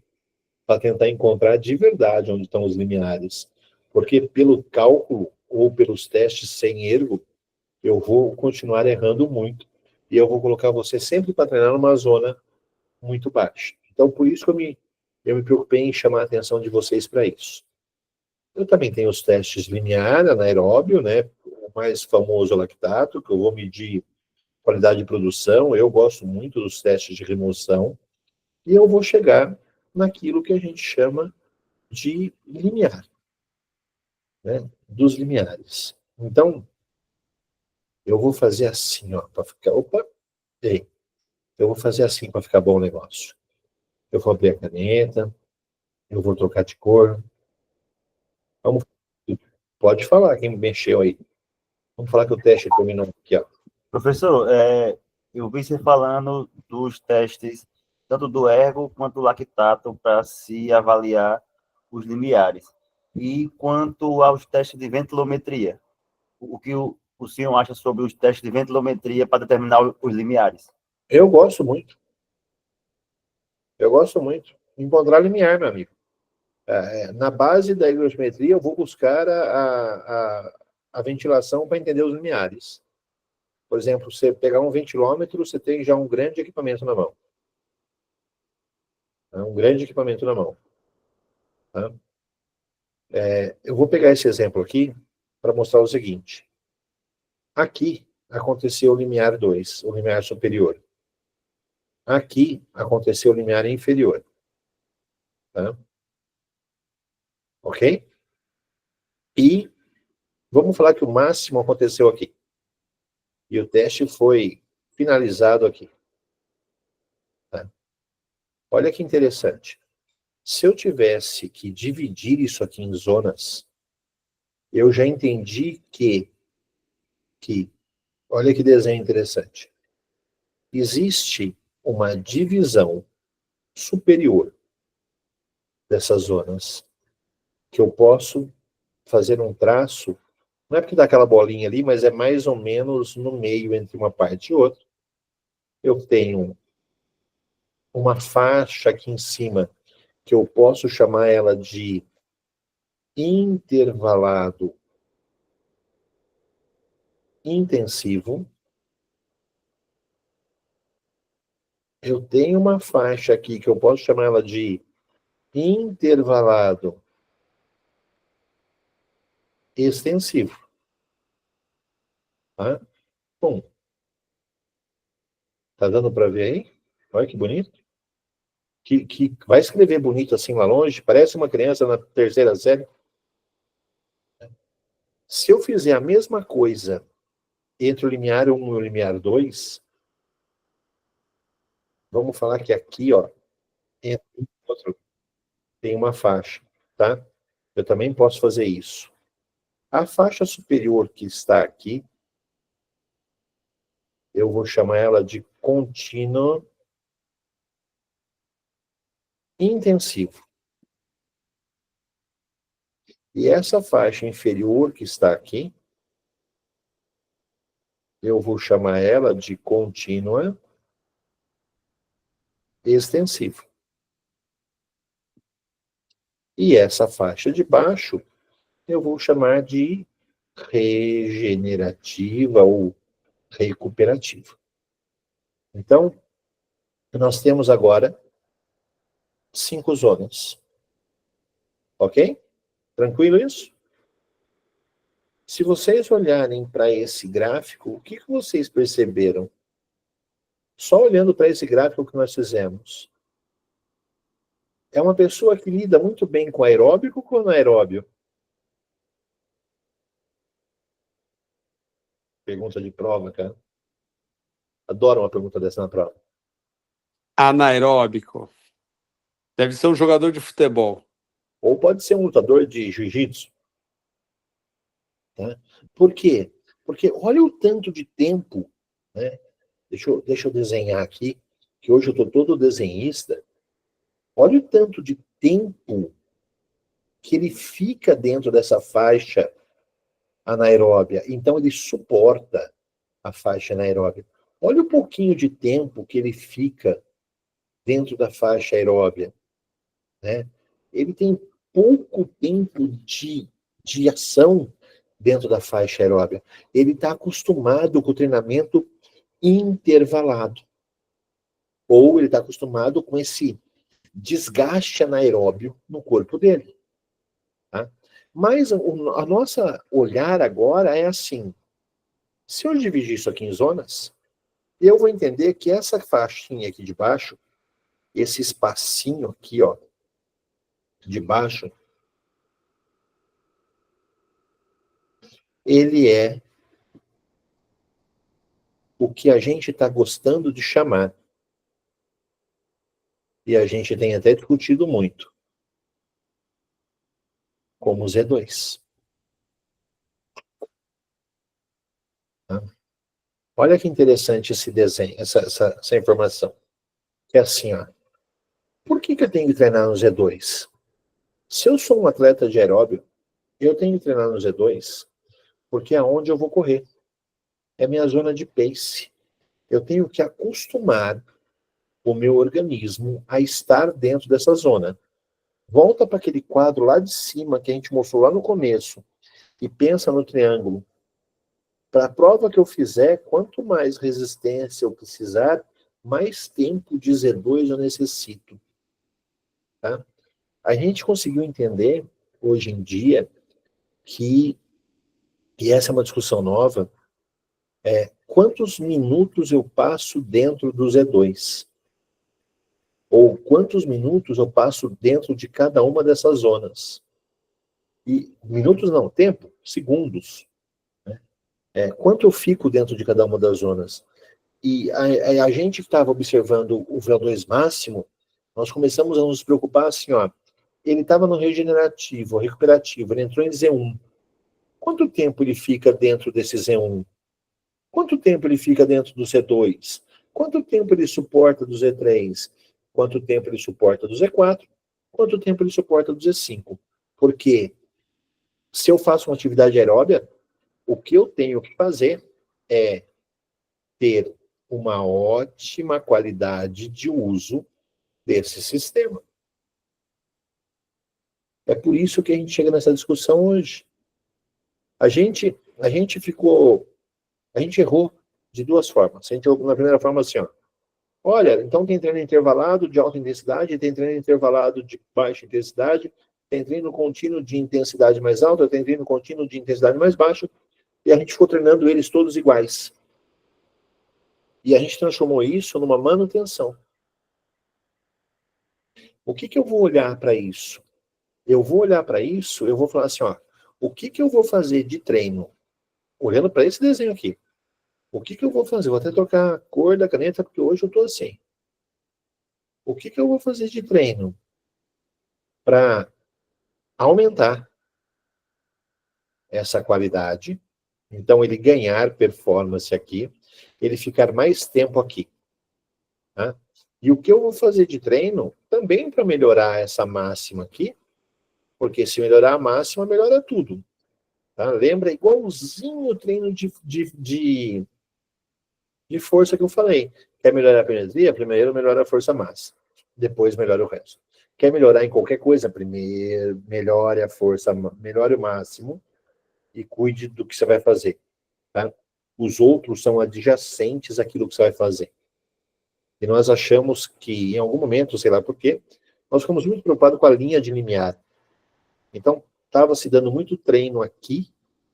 para tentar encontrar de verdade onde estão os limiares. Porque pelo cálculo ou pelos testes sem ergo, eu vou continuar errando muito. E eu vou colocar você sempre para treinar numa zona muito baixa. Então, por isso que eu me preocupei em chamar a atenção de vocês para isso. Eu também tenho os testes linear, anaeróbio, né? O mais famoso é o lactato, que eu vou medir qualidade de produção. Eu gosto muito dos testes de remoção. E eu vou chegar naquilo que a gente chama de limiar, né? Dos limiares. Então, eu vou fazer assim, ó, para ficar. Opa! Ei, eu vou fazer assim para ficar bom o negócio. Eu vou abrir a caneta, eu vou trocar de cor. Vamos, pode falar quem mexeu aí. Vamos falar que o teste terminou aqui, ó. Professor, eu vi você falando dos testes, tanto do ergo quanto do lactato, para se avaliar os limiares. E quanto aos testes de ventilometria, o que o senhor acha sobre os testes de ventilometria para determinar os limiares? Eu gosto muito. Eu gosto muito. Encontrar limiar, meu amigo. Na base da higrometria, eu vou buscar a ventilação para entender os limiares. Por exemplo, você pegar um ventilômetro, você tem já um grande equipamento na mão. Um grande equipamento na mão. Tá? Eu vou pegar esse exemplo aqui para mostrar o seguinte. Aqui aconteceu o limiar 2, o limiar superior. Aqui aconteceu o limiar inferior. Tá? Ok? E vamos falar que o máximo aconteceu aqui. E o teste foi finalizado aqui. Tá? Olha que interessante. Se eu tivesse que dividir isso aqui em zonas, eu já entendi que olha que desenho interessante. Existe uma divisão superior dessas zonas que eu posso fazer um traço, não é porque dá aquela bolinha ali, mas é mais ou menos no meio entre uma parte e outra. Eu tenho uma faixa aqui em cima que eu posso chamar ela de intervalado intensivo. Eu tenho uma faixa aqui que eu posso chamar ela de intervalado extensivo. Tá? Bom, tá dando para ver aí? Olha que bonito. Que vai escrever bonito assim lá longe, parece uma criança na terceira série. Se eu fizer a mesma coisa entre o limiar 1 e o limiar 2, vamos falar que aqui, ó, entre um e outro, tem uma faixa, tá? Eu também posso fazer isso. A faixa superior que está aqui, eu vou chamar ela de contínuo intensivo. E essa faixa inferior que está aqui, eu vou chamar ela de contínua extensiva. E essa faixa de baixo, eu vou chamar de regenerativa ou recuperativa. Então, nós temos agora 5 zonas. Ok? Tranquilo isso? Se vocês olharem para esse gráfico, o que vocês perceberam? Só olhando para esse gráfico que nós fizemos. É uma pessoa que lida muito bem com aeróbico ou com anaeróbio? Pergunta de prova, cara. Adoro uma pergunta dessa na prova. Anaeróbico. Deve ser um jogador de futebol. Ou pode ser um lutador de jiu-jitsu. Tá? Por quê? Porque olha o tanto de tempo, né? Deixa eu desenhar aqui, que hoje eu estou todo desenhista. Olha o tanto de tempo que ele fica dentro dessa faixa anaeróbia. Então, ele suporta a faixa anaeróbia. Olha o pouquinho de tempo que ele fica dentro da faixa aeróbia. Né? Ele tem pouco tempo de ação dentro da faixa aeróbia. Ele está acostumado com o treinamento intervalado. Ou ele está acostumado com esse desgaste anaeróbio no corpo dele. Tá? Mas a nossa olhar agora é assim. Se eu dividir isso aqui em zonas, eu vou entender que essa faixinha aqui de baixo, esse espacinho aqui, ó, de baixo, ele é o que a gente está gostando de chamar. E a gente tem até discutido muito. Como Z2. Tá? Olha que interessante esse desenho, essa informação. É assim, ó. Por que eu tenho que treinar no Z2? Se eu sou um atleta de aeróbio, eu tenho que treinar no Z2 porque é onde eu vou correr. É minha zona de pace. Eu tenho que acostumar o meu organismo a estar dentro dessa zona. Volta para aquele quadro lá de cima que a gente mostrou lá no começo e pensa no triângulo. Para a prova que eu fizer, quanto mais resistência eu precisar, mais tempo de Z2 eu necessito. Tá? A gente conseguiu entender, hoje em dia, que, e essa é uma discussão nova, quantos minutos eu passo dentro do Z2? Ou quantos minutos eu passo dentro de cada uma dessas zonas? E minutos não, tempo, segundos. Né? Quanto eu fico dentro de cada uma das zonas? E a gente que estava observando o VO2 máximo, nós começamos a nos preocupar assim, ó, ele estava no regenerativo, recuperativo, ele entrou em Z1. Quanto tempo ele fica dentro desse Z1? Quanto tempo ele fica dentro do Z2? Quanto tempo ele suporta do Z3? Quanto tempo ele suporta do Z4? Quanto tempo ele suporta do Z5? Porque se eu faço uma atividade aeróbia, o que eu tenho que fazer é ter uma ótima qualidade de uso desse sistema. É por isso que a gente chega nessa discussão hoje. A gente errou de duas formas. A gente errou na primeira forma assim, ó. Olha, então tem treino intervalado de alta intensidade, tem treino intervalado de baixa intensidade, tem treino contínuo de intensidade mais alta, tem treino contínuo de intensidade mais baixa, e a gente ficou treinando eles todos iguais. E a gente transformou isso numa manutenção. O que eu vou olhar para isso? Eu vou olhar para isso, eu vou falar assim, ó, o que eu vou fazer de treino? Olhando para esse desenho aqui. O que eu vou fazer? Vou até trocar a cor da caneta, porque hoje eu estou assim. O que eu vou fazer de treino para aumentar essa qualidade? Então, ele ganhar performance aqui, ele ficar mais tempo aqui. Tá? E o que eu vou fazer de treino também para melhorar essa máxima aqui, porque se melhorar a máxima, melhora tudo. Tá? Lembra igualzinho o treino de força que eu falei. Quer melhorar a hipermetria? Primeiro melhora a força máxima. Depois melhora o resto. Quer melhorar em qualquer coisa? Primeiro melhore a força, melhore o máximo e cuide do que você vai fazer. Tá? Os outros são adjacentes àquilo que você vai fazer. E nós achamos que, em algum momento, sei lá por quê, nós ficamos muito preocupados com a linha de limiar. Então, estava se dando muito treino aqui,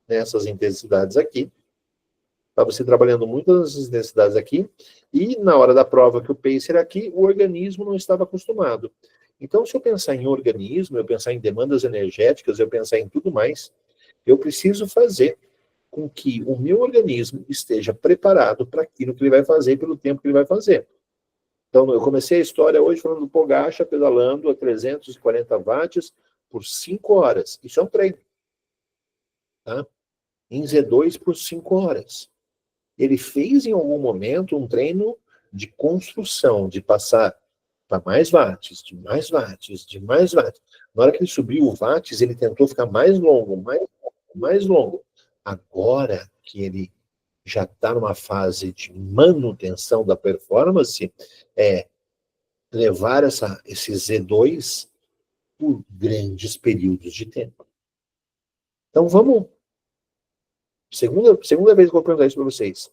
nessas intensidades aqui, estava se trabalhando muitas intensidades aqui, e na hora da prova que o pace era aqui, o organismo não estava acostumado. Então, se eu pensar em organismo, eu pensar em demandas energéticas, eu pensar em tudo mais, eu preciso fazer com que o meu organismo esteja preparado para aquilo que ele vai fazer pelo tempo que ele vai fazer. Então, eu comecei a história hoje falando do Pogačar pedalando a 340 watts por 5 horas. Isso é um treino. Tá? Em Z2 por 5 horas. Ele fez em algum momento um treino de construção, de passar para mais watts, de mais watts, de mais watts. Na hora que ele subiu o watts, ele tentou ficar mais longo, mais longo, mais longo. Agora que ele já está numa fase de manutenção da performance, é levar esse Z2 por grandes períodos de tempo. Então vamos. Segunda vez que eu vou perguntar isso para vocês.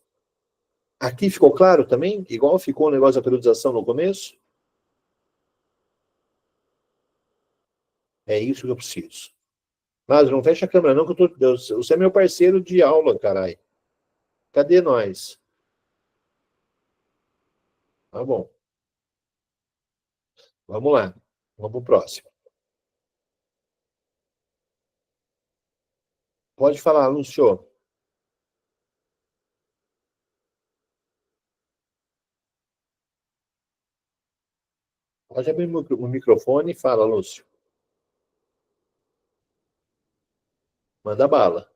Aqui ficou claro também? Igual ficou o negócio da periodização no começo? É isso que eu preciso. Mas não fecha a câmera não, que você é meu parceiro de aula, caralho. Cadê nós? Tá bom. Vamos lá. Vamos pro próximo. Pode falar, Lúcio. Pode abrir o microfone e fala, Lúcio. Manda bala.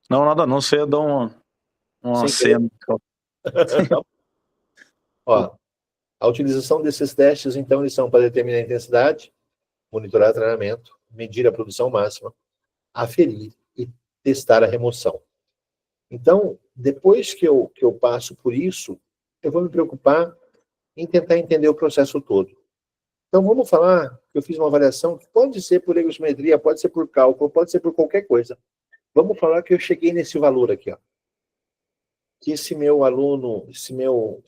Não, nada não. Você ia dar uma cena. Ó, a utilização desses testes, então, eles são para determinar a intensidade, monitorar o treinamento, medir a produção máxima, aferir e testar a remoção. Então, depois que eu passo por isso, eu vou me preocupar em tentar entender o processo todo. Então, vamos falar que eu fiz uma avaliação que pode ser por ergometria, pode ser por cálculo, pode ser por qualquer coisa. Vamos falar que eu cheguei nesse valor aqui, ó. Que esse meu aluno, esse meu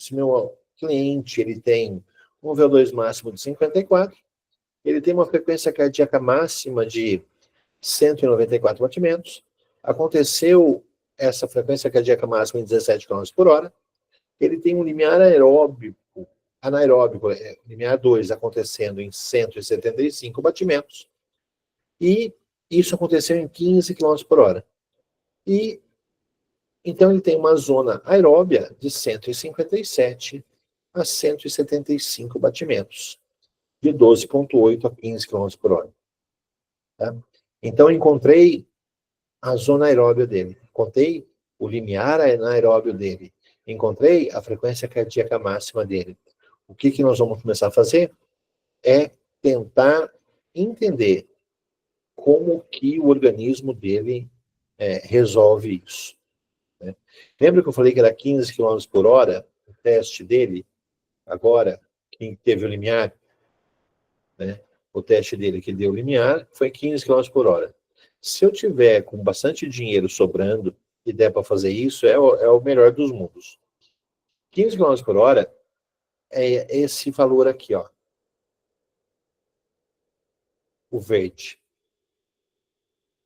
cliente, ele tem um VO2 máximo de 54, ele tem uma frequência cardíaca máxima de 194 batimentos, aconteceu essa frequência cardíaca máxima em 17 km por hora, ele tem um limiar anaeróbico, limiar 2, acontecendo em 175 batimentos, e isso aconteceu em 15 km por hora. E então ele tem uma zona aeróbia de 157 a 175 batimentos, de 12,8 a 15 km por hora. Tá? Então eu encontrei a zona aeróbia dele, encontrei o limiar anaeróbio dele, encontrei a frequência cardíaca máxima dele. O que nós vamos começar a fazer é tentar entender como que o organismo dele resolve isso. Né? Lembra que eu falei que era 15 km por hora o teste dele? Agora, quem teve o limiar, né? O teste dele que deu o limiar foi 15 km por hora. Se eu tiver com bastante dinheiro sobrando e der para fazer isso, é o melhor dos mundos. 15 km por hora é esse valor aqui, ó. O verde.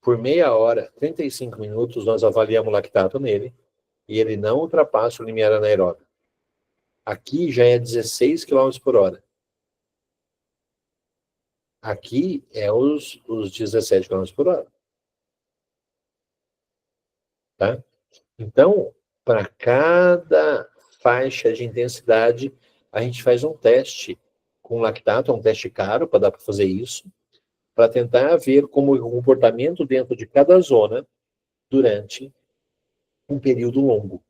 Por meia hora, 35 minutos, nós avaliamos o lactato nele e ele não ultrapassa o limiar anaeróbio. Aqui já é 16 km por hora. Aqui é os 17 km por hora. Tá? Então, para cada faixa de intensidade, a gente faz um teste com lactato, é um teste caro para dar para fazer isso, para tentar ver como o comportamento dentro de cada zona durante um período longo.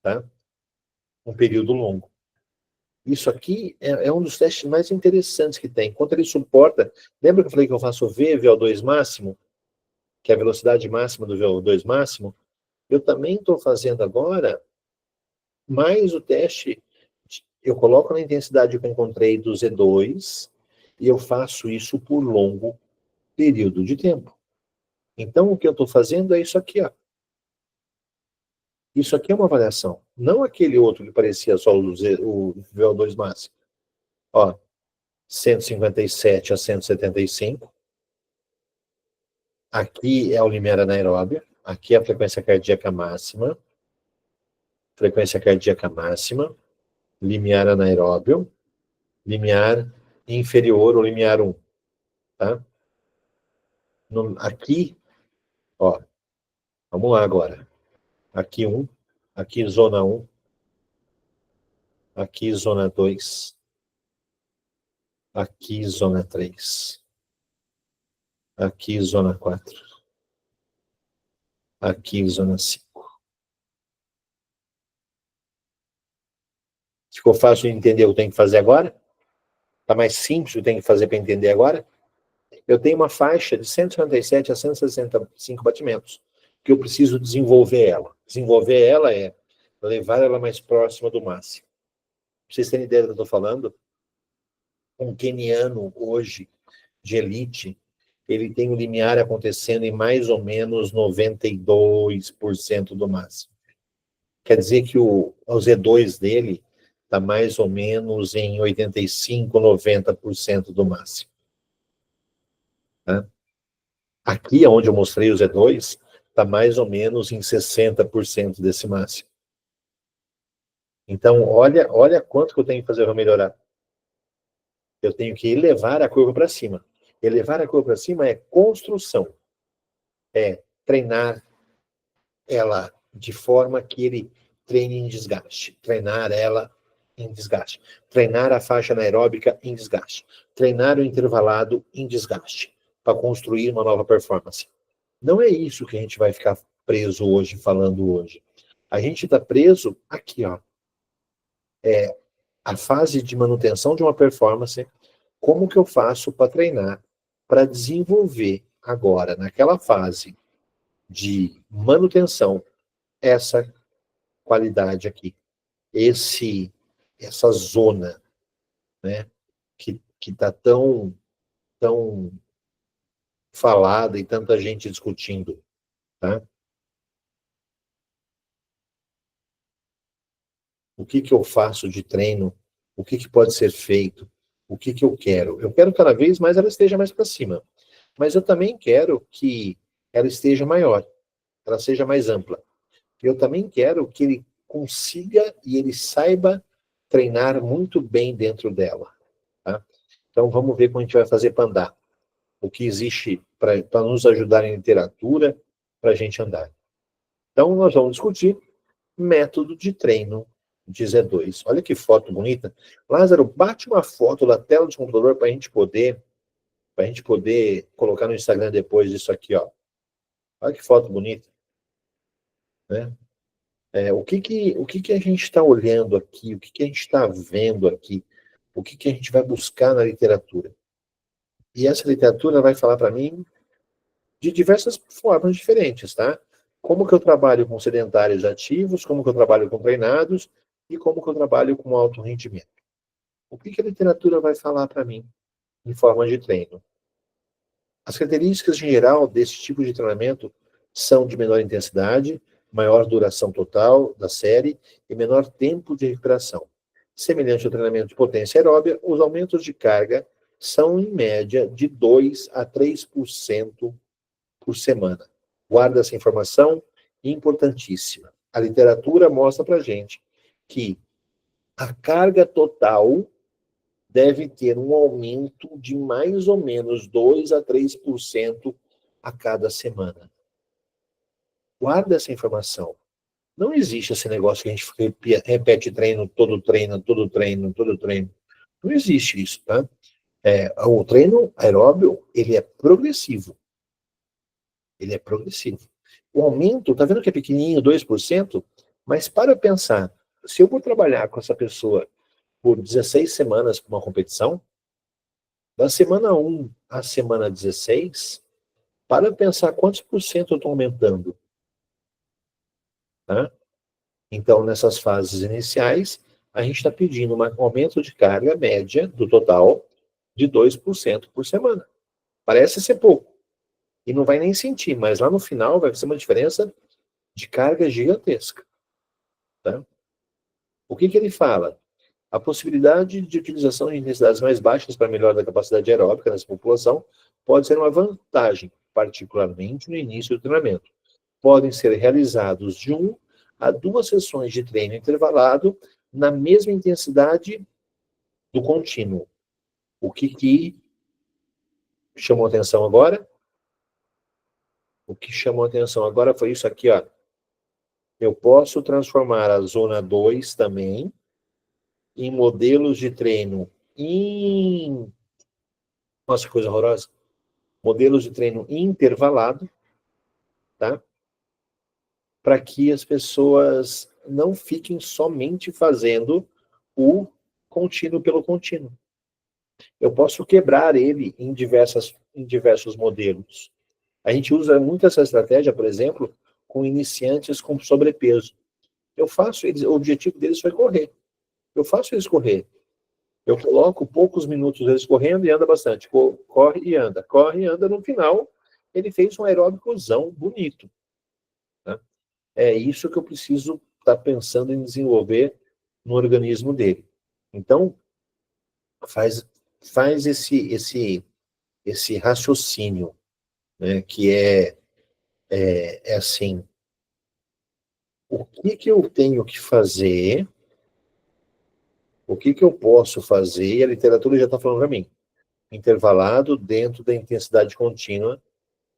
Tá? Um período longo. Isso aqui é um dos testes mais interessantes que tem. Quanto ele suporta... Lembra que eu falei que eu faço VO2 máximo? Que é a velocidade máxima do VO2 máximo? Eu também estou fazendo agora mais o teste. Eu coloco na intensidade que eu encontrei do Z2 e eu faço isso por longo período de tempo. Então, o que eu estou fazendo é isso aqui, ó. Isso aqui é uma avaliação. Não aquele outro que parecia só o VO2 máximo. Ó, 157 a 175. Aqui é o limiar anaeróbio. Aqui é a frequência cardíaca máxima. Frequência cardíaca máxima. Limiar anaeróbio. Limiar inferior ou limiar 1. Tá? Aqui, ó. Vamos lá agora. Aqui 1. Aqui zona 1. Aqui zona 2. Aqui zona 3. Aqui zona 4. Aqui zona 5. Ficou fácil de entender o que eu tenho que fazer agora? Está mais simples o que eu tenho que fazer para entender agora? Eu tenho uma faixa de 157 a 165 batimentos, que eu preciso desenvolver ela. Desenvolver ela é levar ela mais próxima do máximo. Pra vocês terem ideia do que eu estou falando, um queniano hoje, de elite, ele tem o limiar acontecendo em mais ou menos 92% do máximo. Quer dizer que o Z2 dele está mais ou menos em 85, 90% do máximo. Tá? Aqui, onde eu mostrei o Z2, está mais ou menos em 60% desse máximo. Então, olha quanto que eu tenho que fazer para melhorar. Eu tenho que elevar a curva para cima. Elevar a curva para cima é construção. É treinar ela de forma que ele treine em desgaste. Treinar ela em desgaste. Treinar a faixa anaeróbica em desgaste. Treinar o intervalado em desgaste. Para construir uma nova performance. Não é isso que a gente vai ficar preso hoje, falando hoje. A gente está preso aqui, ó. É a fase de manutenção de uma performance. Como que eu faço para treinar, para desenvolver agora, naquela fase de manutenção, essa qualidade aqui. Essa zona, né, que está tão falada e tanta gente discutindo, tá? O que eu faço de treino? O que pode ser feito? O que eu quero? Eu quero cada vez mais ela esteja mais para cima. Mas eu também quero que ela esteja maior, ela seja mais ampla. Eu também quero que ele consiga e ele saiba treinar muito bem dentro dela. Tá? Então vamos ver como a gente vai fazer para andar. O que existe para nos ajudar em literatura para a gente andar. Então nós vamos discutir método de treino de Z2. Olha que foto bonita. Lázaro, bate uma foto da tela do computador para a gente poder colocar no Instagram depois disso aqui, ó. Olha que foto bonita. Né? O que a gente está olhando aqui? O que a gente está vendo aqui? O que a gente vai buscar na literatura? E essa literatura vai falar para mim de diversas formas diferentes, tá? Como que eu trabalho com sedentários ativos, como que eu trabalho com treinados e como que eu trabalho com alto rendimento. O que a literatura vai falar para mim em forma de treino? As características em geral desse tipo de treinamento são de menor intensidade, maior duração total da série e menor tempo de recuperação. Semelhante ao treinamento de potência aeróbia, os aumentos de carga são, em média, de 2 a 3% por semana. Guarda essa informação, importantíssima. A literatura mostra para a gente que a carga total deve ter um aumento de mais ou menos 2 a 3% a cada semana. Guarda essa informação. Não existe esse negócio que a gente repete treino, todo treino, todo treino, todo treino. Não existe isso, tá? O treino aeróbio, ele é progressivo. Ele é progressivo. O aumento, tá vendo que é pequenininho, 2%? Mas para pensar, se eu vou trabalhar com essa pessoa por 16 semanas para uma competição, da semana 1 à semana 16, para pensar quantos por cento eu estou aumentando. Tá? Então, nessas fases iniciais, a gente está pedindo um aumento de carga média do total de 2% por semana. Parece ser pouco. E não vai nem sentir, mas lá no final vai ser uma diferença de carga gigantesca. Tá? O que ele fala? A possibilidade de utilização de intensidades mais baixas para melhora da capacidade aeróbica nessa população pode ser uma vantagem, particularmente no início do treinamento. Podem ser realizados de 1 a 2 sessões de treino intervalado na mesma intensidade do contínuo. O que chamou atenção agora? O que chamou atenção agora foi isso aqui, ó. Eu posso transformar a zona 2 também em modelos de treino Nossa, que coisa horrorosa. Modelos de treino intervalado, tá? Para que as pessoas não fiquem somente fazendo o contínuo pelo contínuo. Eu posso quebrar ele em diversos modelos. A gente usa muito essa estratégia, por exemplo, com iniciantes com sobrepeso. O objetivo deles foi correr. Eu faço eles correr. Eu coloco poucos minutos eles correndo e anda bastante. Corre e anda. No final, ele fez um aeróbicozão bonito. Tá? É isso que eu preciso estar pensando em desenvolver no organismo dele. Então, faz esse raciocínio, né, que é assim, o que eu tenho que fazer, o que eu posso fazer, e a literatura já está falando para mim, intervalado dentro da intensidade contínua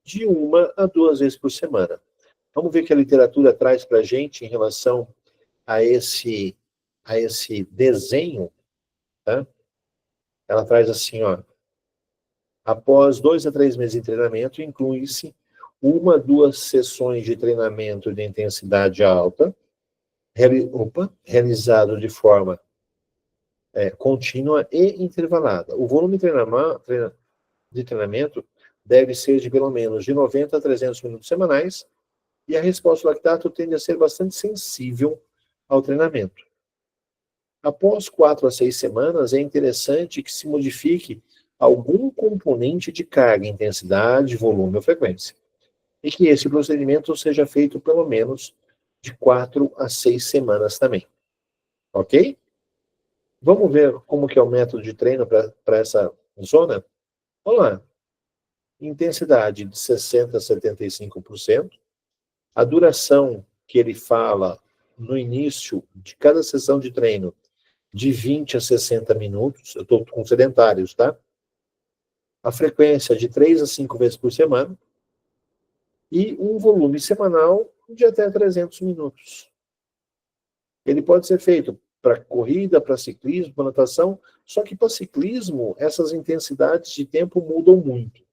de 1 a 2 vezes por semana. Vamos ver o que a literatura traz para a gente em relação a esse desenho, tá? Ela traz assim, ó, após 2 a 3 meses de treinamento, inclui-se 1 a 2 sessões de treinamento de intensidade alta, realizado de forma contínua e intervalada. O volume de treinamento deve ser de pelo menos de 90 a 300 minutos semanais, e a resposta do lactato tende a ser bastante sensível ao treinamento. Após 4 a 6 semanas, é interessante que se modifique algum componente de carga, intensidade, volume ou frequência, e que esse procedimento seja feito pelo menos de 4 a 6 semanas também. Ok? Vamos ver como que é o método de treino para essa zona? Vamos lá. Intensidade de 60% a 75%. A duração que ele fala no início de cada sessão de treino, de 20 a 60 minutos. Eu estou com sedentários, tá? A frequência de 3 a 5 vezes por semana. E um volume semanal de até 300 minutos. Ele pode ser feito para corrida, para ciclismo, para natação, só que para ciclismo, essas intensidades de tempo mudam muito.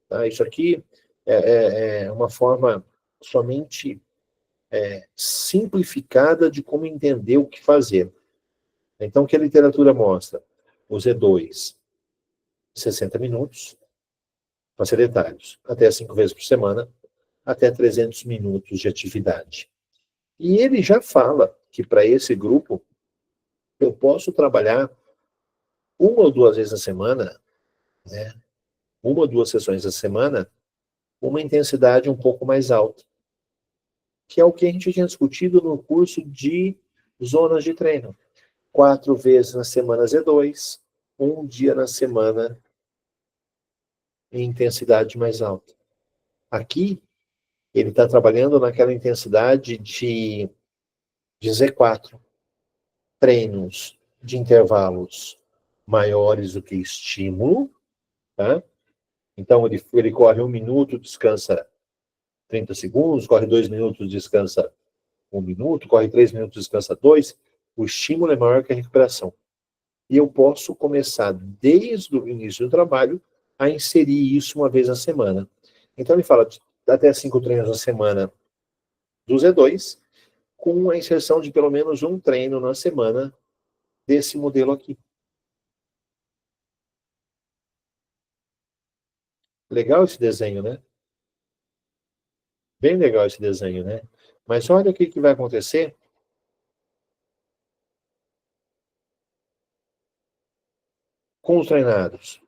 Tá? Isso aqui é uma forma somente simplificada de como entender o que fazer. Então, o que a literatura mostra? O Z2, 60 minutos, para sedentários, até 5 vezes por semana, até 300 minutos de atividade. E ele já fala que para esse grupo, eu posso trabalhar 1 ou 2 vezes na semana, né? 1 ou 2 sessões na semana, uma intensidade um pouco mais alta, que é o que a gente tinha discutido no curso de zonas de treino. 4 vezes na semana Z2, 1 dia na semana em intensidade mais alta. Aqui, ele está trabalhando naquela intensidade de Z4. Treinos de intervalos maiores do que estímulo, tá? Então, ele corre 1 minuto, descansa 30 segundos, corre 2 minutos, descansa 1 minuto, corre 3 minutos, descansa 2. O estímulo é maior que a recuperação. E eu posso começar, desde o início do trabalho, a inserir isso 1 vez na semana. Então, ele fala até 5 treinos na semana do Z2, com a inserção de pelo menos 1 treino na semana desse modelo aqui. Legal esse desenho, né? Bem legal esse desenho, né? Mas olha o que vai acontecer. Com os treinados.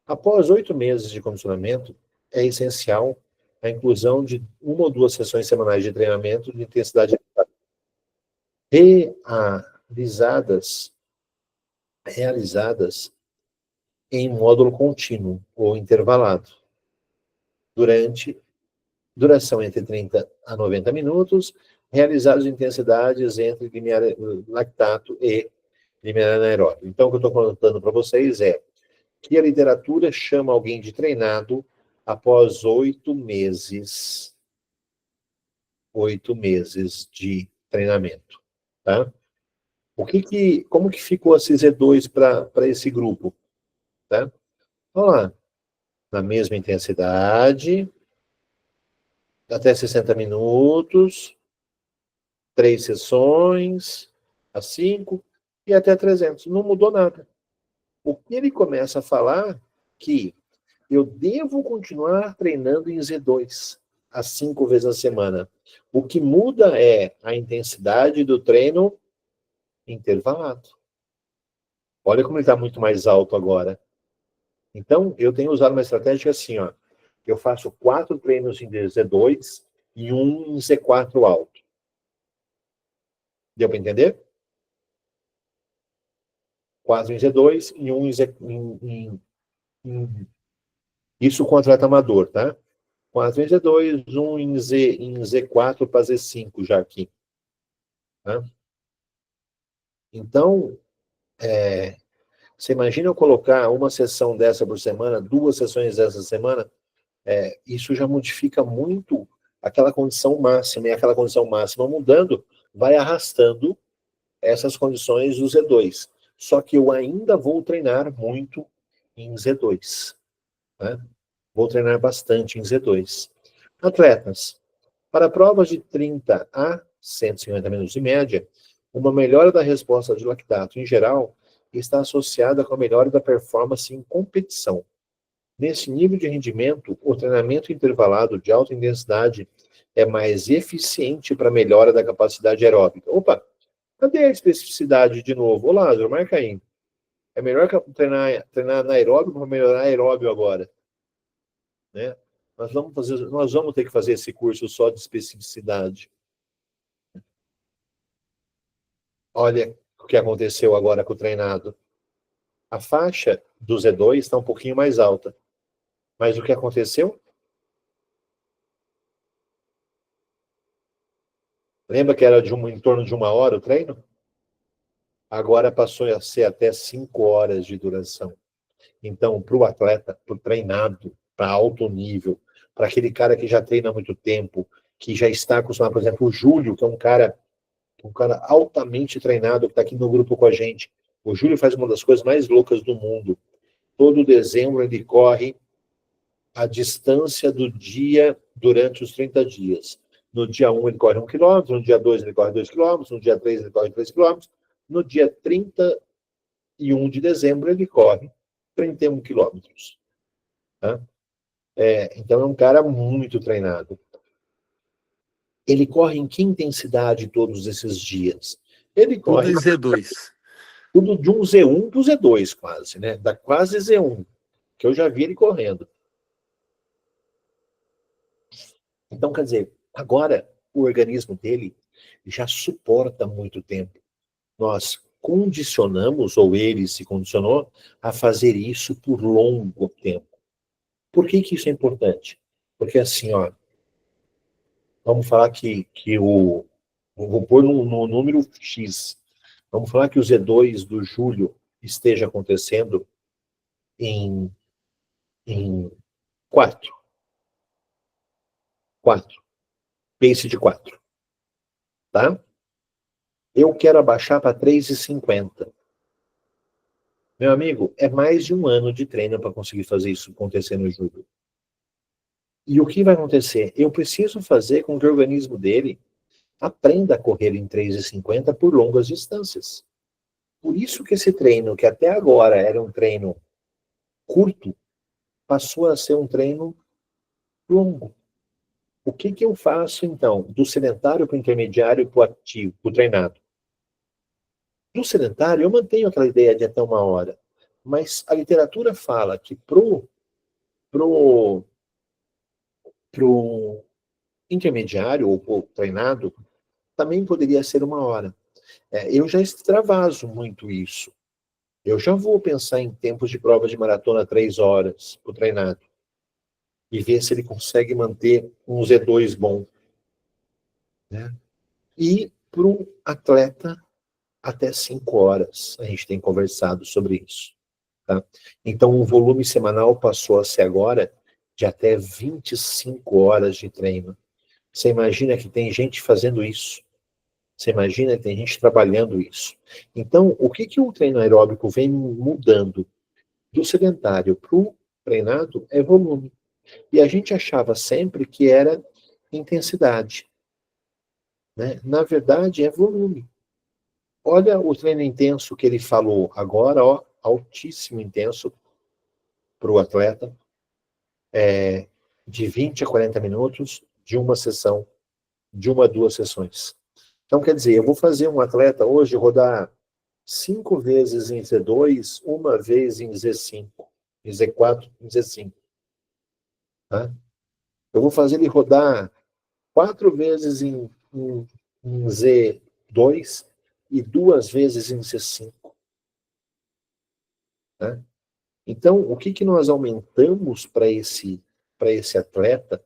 Após 8 meses de condicionamento, é essencial a inclusão de 1 ou 2 sessões semanais de treinamento de intensidade realizadas em módulo contínuo ou intervalado, duração entre 30 a 90 minutos, realizados em intensidades entre limiar lactato e limiar anaeróbio. Então, o que eu estou contando para vocês é que a literatura chama alguém de treinado após 8 meses. 8 meses de treinamento, tá? Como que ficou a CZ2 para esse grupo, tá? Vamos lá. Na mesma intensidade, até 60 minutos, 3 sessões, a 5 e até 300. Não mudou nada. O que ele começa a falar que eu devo continuar treinando em Z2, às 5 vezes na semana. O que muda é a intensidade do treino intervalado. Olha como ele está muito mais alto agora. Então, eu tenho usado uma estratégia assim, ó. Eu faço 4 treinos em Z2 e 1 em Z4 alto. Deu para entender? 4 em Z2 e 1 isso com atleta amador, tá? 4 em Z2, 1 em Z4 para Z5 já aqui. Tá? Então, você imagina eu colocar uma sessão dessa por semana, 2 sessões dessa semana, isso já modifica muito aquela condição máxima, e aquela condição máxima mudando, vai arrastando essas condições do Z2. Só que eu ainda vou treinar muito em Z2. Né? Vou treinar bastante em Z2. Atletas, para provas de 30 a 150 minutos em média, uma melhora da resposta de lactato em geral está associada com a melhora da performance em competição. Nesse nível de rendimento, o treinamento intervalado de alta intensidade é mais eficiente para a melhora da capacidade aeróbica. Opa, cadê a especificidade de novo? Ô Lázaro, marca aí. É melhor treinar anaeróbio para melhorar aeróbio agora. Né? Nós vamos ter que fazer esse curso só de especificidade. Olha o que aconteceu agora com o treinado. A faixa do Z2 está um pouquinho mais alta. Mas o que aconteceu? Lembra que era em torno de 1 hora o treino? Agora passou a ser até 5 horas de duração. Então, para o atleta, para o treinado, para alto nível, para aquele cara que já treina há muito tempo, que já está acostumado, por exemplo, o Júlio, que é um cara altamente treinado, que está aqui no grupo com a gente. O Júlio faz uma das coisas mais loucas do mundo. Todo dezembro ele corre a distância do dia durante os 30 dias. No dia 1 ele corre 1 quilômetro, no dia 2 ele corre 2 quilômetros, no dia 3 ele corre 3 quilômetros, no dia 31 de dezembro ele corre 31 quilômetros. Tá? Então é um cara muito treinado. Ele corre em que intensidade todos esses dias? Ele corre... Tudo em Z2. Tudo de um Z1 para o Z2 quase, né? Da quase Z1, que eu já vi ele correndo. Então, quer dizer, agora o organismo dele já suporta muito tempo. Nós condicionamos, ou ele se condicionou, a fazer isso por longo tempo. Por que isso é importante? Porque assim, ó, vamos falar que vou pôr no número X. Vamos falar que o Z2 do Júlio esteja acontecendo em 4. Pace de 4. Tá? Eu quero abaixar para 3,50. Meu amigo, é mais de 1 ano de treino para conseguir fazer isso acontecer no Júlio. E o que vai acontecer? Eu preciso fazer com que o organismo dele aprenda a correr em 3,50 por longas distâncias. Por isso que esse treino, que até agora era um treino curto, passou a ser um treino longo. O que eu faço, então, do sedentário para o intermediário para o ativo, para o treinado? Do sedentário, eu mantenho aquela ideia de até 1 hora, mas a literatura fala que pro intermediário ou pro treinado, também poderia ser 1 hora. Eu já extravaso muito isso. Eu já vou pensar em tempos de prova de maratona 3 horas para o treinado e ver se ele consegue manter um Z2 bom. Né? E para o atleta, até 5 horas. A gente tem conversado sobre isso. Tá? Então, o volume semanal passou a ser agora de até 25 horas de treino. Você imagina que tem gente fazendo isso. Você imagina que tem gente trabalhando isso. Então, o que o treino aeróbico vem mudando do sedentário para o treinado é volume. E a gente achava sempre que era intensidade. Né? Na verdade, é volume. Olha o treino intenso que ele falou agora, ó, altíssimo intenso para o atleta, de 20 a 40 minutos, de uma sessão, de 1 a 2 sessões. Então, quer dizer, eu vou fazer um atleta hoje rodar 5 vezes em Z2, 1 vez em Z5, em Z4, em Z5. Tá? Eu vou fazer ele rodar 4 vezes em Z2 e 2 vezes em Z5. Tá? Então, o que nós aumentamos para esse atleta,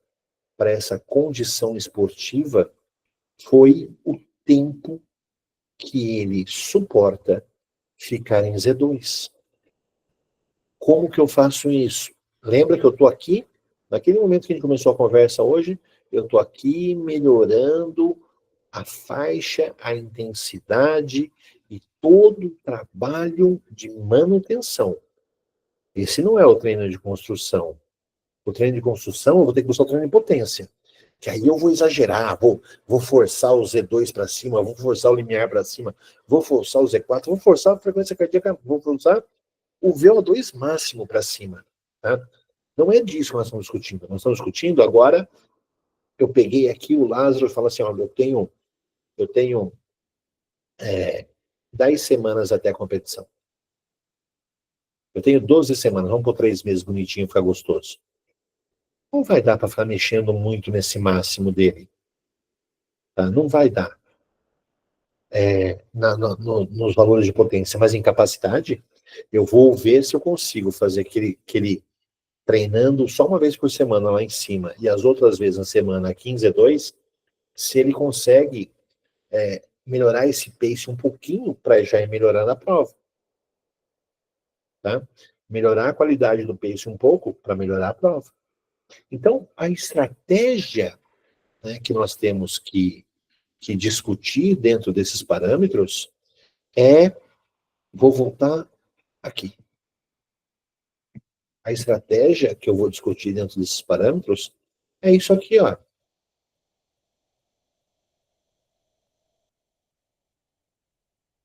para essa condição esportiva, foi o tempo que ele suporta ficar em Z2. Como que eu faço isso? Lembra que eu estou aqui, naquele momento que a gente começou a conversa hoje, eu estou aqui melhorando a faixa, a intensidade e todo o trabalho de manutenção. Esse não é o treino de construção. O treino de construção, eu vou ter que buscar o treino de potência. Que aí eu vou exagerar, vou forçar o Z2 para cima, vou forçar o limiar para cima, vou forçar o Z4, vou forçar a frequência cardíaca, vou forçar o VO2 máximo para cima. Tá? Não é disso que nós estamos discutindo. Nós estamos discutindo agora, eu peguei aqui o Lázaro e falo assim, olha, eu tenho 10 semanas até a competição. Eu tenho 12 semanas, vamos por 3 meses bonitinho, ficar gostoso. Não vai dar para ficar mexendo muito nesse máximo dele. Tá? Não vai dar. Nos valores de potência, mas em capacidade, eu vou ver se eu consigo fazer aquele treinando só 1 vez por semana lá em cima, e as outras vezes na semana 15 a 2, se ele consegue melhorar esse pace um pouquinho para já ir melhorando a prova. Tá? Melhorar a qualidade do pace um pouco para melhorar a prova. Então, a estratégia, né, que nós temos que discutir dentro desses parâmetros vou voltar aqui. A estratégia que eu vou discutir dentro desses parâmetros é isso aqui, ó.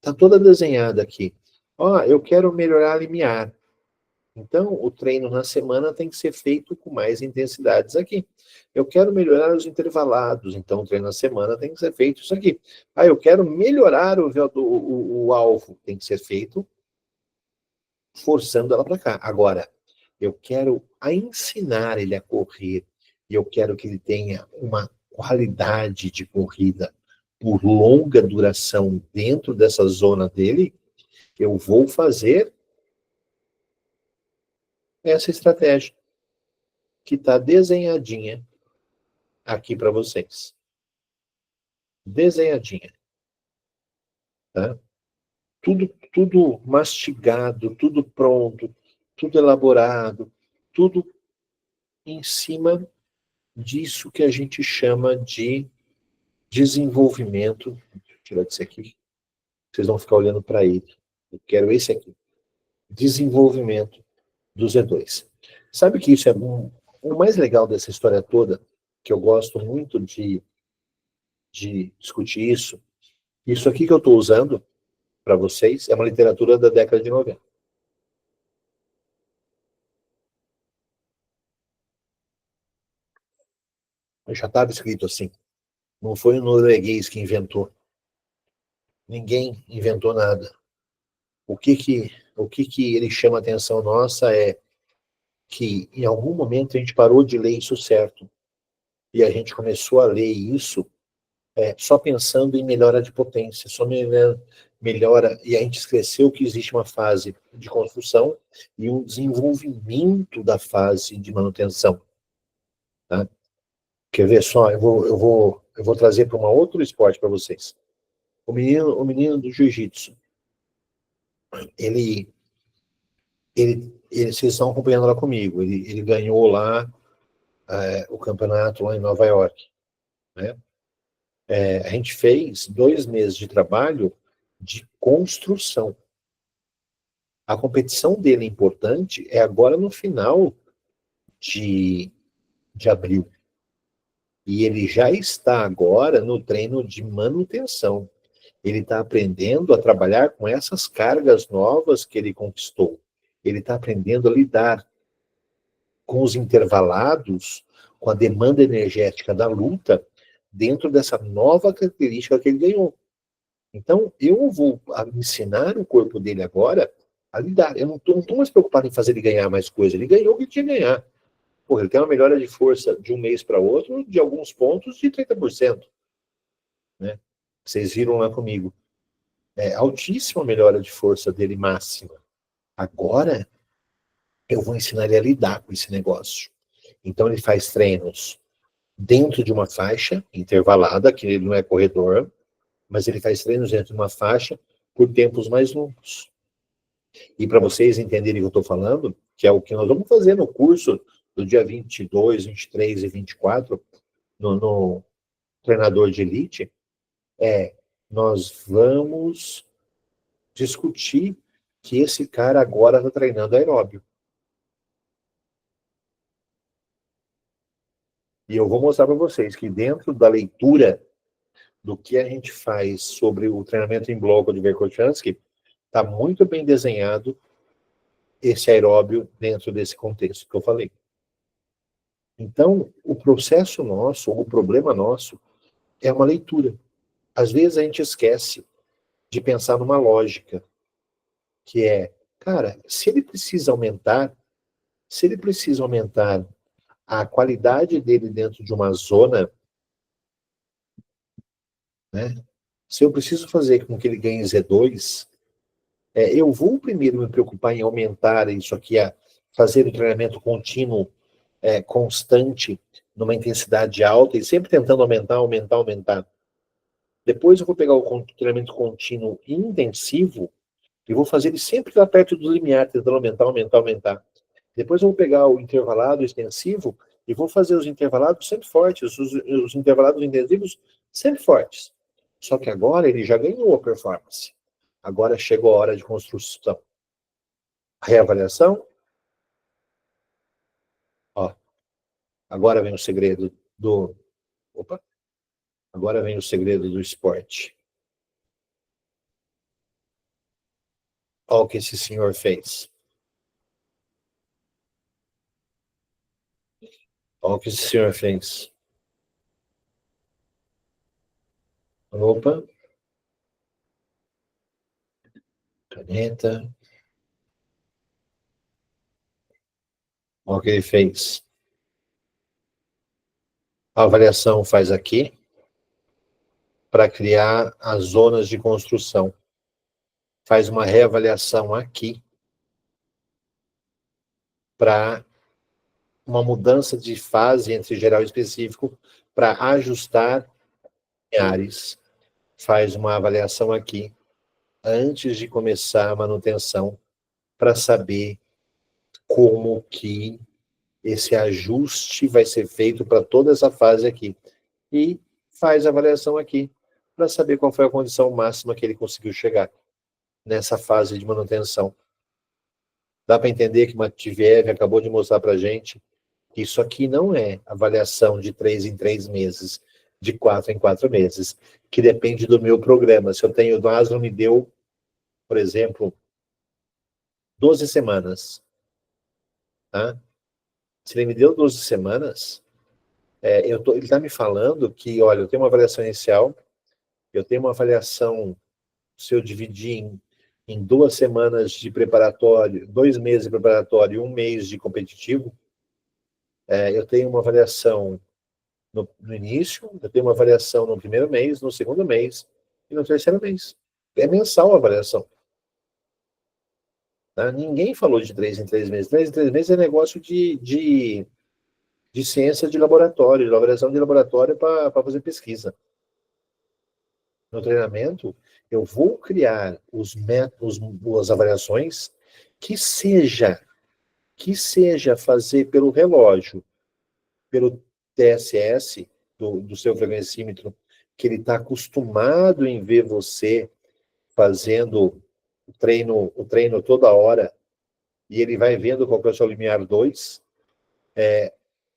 Está toda desenhada aqui. Ó, eu quero melhorar a limiar. Então, o treino na semana tem que ser feito com mais intensidades aqui. Eu quero melhorar os intervalados, então o treino na semana tem que ser feito isso aqui. Eu quero melhorar o alvo, tem que ser feito forçando ela para cá. Agora, eu quero ensinar ele a correr, e eu quero que ele tenha uma qualidade de corrida por longa duração dentro dessa zona dele, eu vou fazer essa estratégia que está desenhadinha aqui para vocês. Desenhadinha. Tá? Tudo mastigado, tudo pronto, tudo elaborado, tudo em cima disso que a gente chama de desenvolvimento. Deixa eu tirar desse aqui. Vocês vão ficar olhando para ele. Eu quero esse aqui. Desenvolvimento do Z2. Sabe que isso é o mais legal dessa história toda, que eu gosto muito de discutir isso. Isso aqui que eu estou usando para vocês, é uma literatura da década de 90. Já estava escrito assim. Não foi o norueguês que inventou. Ninguém inventou nada. O que ele chama a atenção nossa é que em algum momento a gente parou de ler isso certo. E a gente começou a ler isso só pensando em melhora de potência, só melhora, e a gente esqueceu que existe uma fase de construção e um desenvolvimento da fase de manutenção. Tá? Quer ver só? Eu vou trazer para um outro esporte para vocês. O menino do jiu-jitsu, vocês estão acompanhando lá comigo, ele ganhou lá o campeonato lá em Nova York, né? A gente fez 2 meses de trabalho de construção. A competição dele importante é agora no final de abril. E ele já está agora no treino de manutenção. Ele está aprendendo a trabalhar com essas cargas novas que ele conquistou. Ele está aprendendo a lidar com os intervalados, com a demanda energética da luta, dentro dessa nova característica que ele ganhou. Então, eu vou ensinar o corpo dele agora a lidar. Eu não estou mais preocupado em fazer ele ganhar mais coisa. Ele ganhou o que tinha que ganhar. Porra, ele tem uma melhora de força de um mês para outro, de alguns pontos, de 30%. Né? Vocês viram lá comigo. Altíssima melhora de força dele máxima. Agora, eu vou ensinar ele a lidar com esse negócio. Então, ele faz treinos dentro de uma faixa intervalada, que ele não é corredor, mas ele faz treinos dentro de uma faixa por tempos mais longos. E para vocês entenderem o que eu estou falando, que é o que nós vamos fazer no curso do dia 22, 23 e 24, no treinador de elite, nós vamos discutir que esse cara agora está treinando aeróbio. E eu vou mostrar para vocês que dentro da leitura do que a gente faz sobre o treinamento em bloco de Verkhoshansky, está muito bem desenhado esse aeróbio dentro desse contexto que eu falei. Então, o processo nosso, ou o problema nosso, é uma leitura. Às vezes a gente esquece de pensar numa lógica, que é, cara, se ele precisa aumentar a qualidade dele dentro de uma zona, né? Se eu preciso fazer com que ele ganhe Z2, eu vou primeiro me preocupar em aumentar isso aqui, fazer o treinamento contínuo, constante, numa intensidade alta, e sempre tentando aumentar. Depois eu vou pegar o treinamento contínuo intensivo e vou fazer ele sempre lá perto do limiar, tentando aumentar. Depois eu vou pegar o intervalado extensivo e vou fazer os intervalados sempre fortes, os intervalados intensivos sempre fortes. Só que agora ele já ganhou a performance. Agora chegou a hora de construção. Reavaliação. Ó, agora vem o segredo do... Opa! Agora vem o segredo do esporte. Olha o que esse senhor fez. Olha o que esse senhor fez. Opa. Caneta. Olha o que ele fez. A avaliação faz aqui para criar as zonas de construção. Faz uma reavaliação aqui para uma mudança de fase entre geral e específico para ajustar lineares. Faz uma avaliação aqui antes de começar a manutenção para saber como que esse ajuste vai ser feito para toda essa fase aqui. E faz a avaliação aqui para saber qual foi a condição máxima que ele conseguiu chegar nessa fase de manutenção. Dá para entender que o Matveev acabou de mostrar para a gente que isso aqui não é avaliação de 3 em 3 meses, de 4 em 4 meses, que depende do meu programa. Se eu tenho, o Aslan me deu por exemplo, 12 semanas. Tá? Se ele me deu 12 semanas, ele está me falando que, olha, eu tenho uma avaliação inicial, eu tenho uma avaliação, se eu dividir em 2 semanas de preparatório, 2 meses de preparatório e 1 mês de competitivo, eu tenho uma avaliação no início, eu tenho uma avaliação no primeiro mês, no segundo mês e no terceiro mês. É mensal a avaliação. Tá? Ninguém falou de 3 em 3 meses. 3 em 3 meses é negócio de ciência de laboratório, de avaliação de laboratório para fazer pesquisa. No treinamento, eu vou criar os métodos, as avaliações, que seja fazer pelo relógio, pelo TSS, do seu frequencímetro, que ele está acostumado em ver você fazendo o treino toda hora, e ele vai vendo qual que é o seu limiar 2,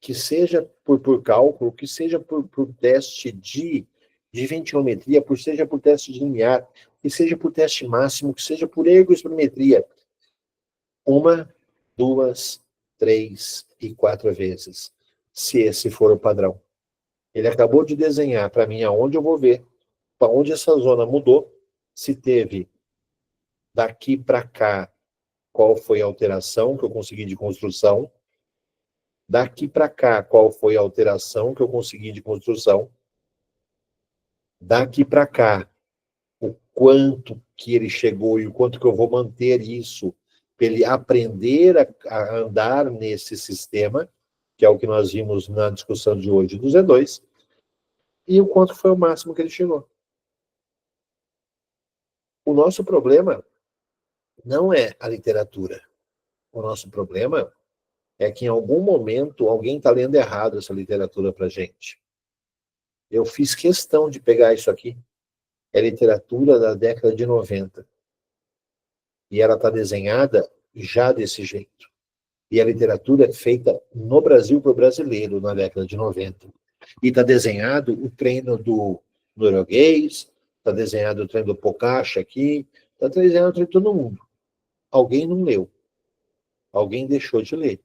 que seja por cálculo, que seja por teste de ventilometria, seja por teste de limiar, que seja por teste máximo, que seja por ergospirometria. 1, 2, 3 e 4 vezes, se esse for o padrão. Ele acabou de desenhar para mim aonde eu vou ver, para onde essa zona mudou, se teve daqui para cá, qual foi a alteração que eu consegui de construção, daqui para cá, qual foi a alteração que eu consegui de construção, daqui para cá, o quanto que ele chegou e o quanto que eu vou manter isso, para ele aprender a andar nesse sistema, que é o que nós vimos na discussão de hoje do Z2, e o quanto foi o máximo que ele chegou. O nosso problema não é a literatura. O nosso problema é que em algum momento alguém está lendo errado essa literatura para a gente. Eu fiz questão de pegar isso aqui. É literatura da década de 90. E ela está desenhada já desse jeito. E a literatura é feita no Brasil para o brasileiro, na década de 90. E está desenhado o treino do norueguês, está desenhado o treino do Pocacha aqui, está desenhado o treino de todo mundo. Alguém não leu. Alguém deixou de ler.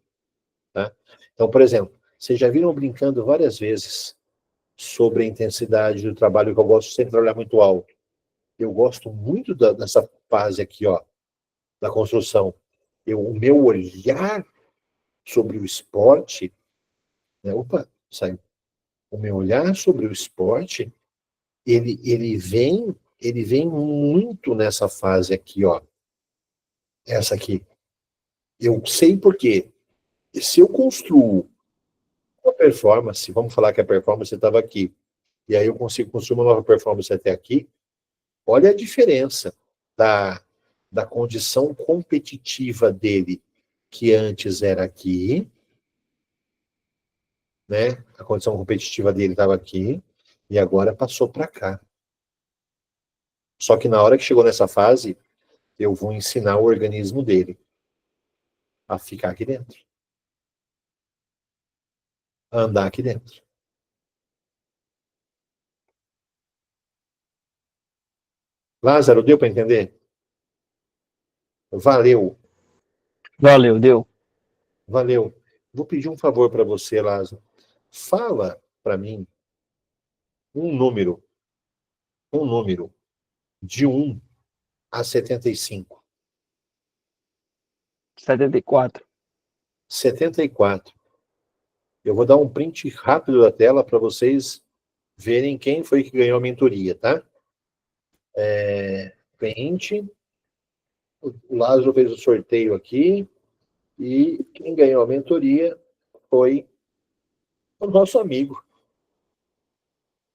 Tá? Então, por exemplo, vocês já viram brincando várias vezes sobre a intensidade do trabalho, que eu gosto sempre de trabalhar muito alto. Eu gosto muito dessa fase aqui, ó, da construção. O meu olhar sobre o esporte, né? Opa, saiu. O meu olhar sobre o esporte, ele vem muito nessa fase aqui, ó. Essa aqui. Eu sei por quê. Se eu construo uma performance, vamos falar que a performance estava aqui, e aí eu consigo construir uma nova performance até aqui, olha a diferença da condição competitiva dele, que antes era aqui, né? A condição competitiva dele estava aqui, e agora passou para cá. Só que na hora que chegou nessa fase, eu vou ensinar o organismo dele a ficar aqui dentro. A andar aqui dentro. Lázaro, deu para entender? Valeu. Valeu, deu. Valeu. Vou pedir um favor para você, Lázaro. Fala para mim um número de 1 a 75. 74. 74. Eu vou dar um print rápido da tela para vocês verem quem foi que ganhou a mentoria, tá? Print. O Lázaro fez o sorteio aqui. E quem ganhou a mentoria foi o nosso amigo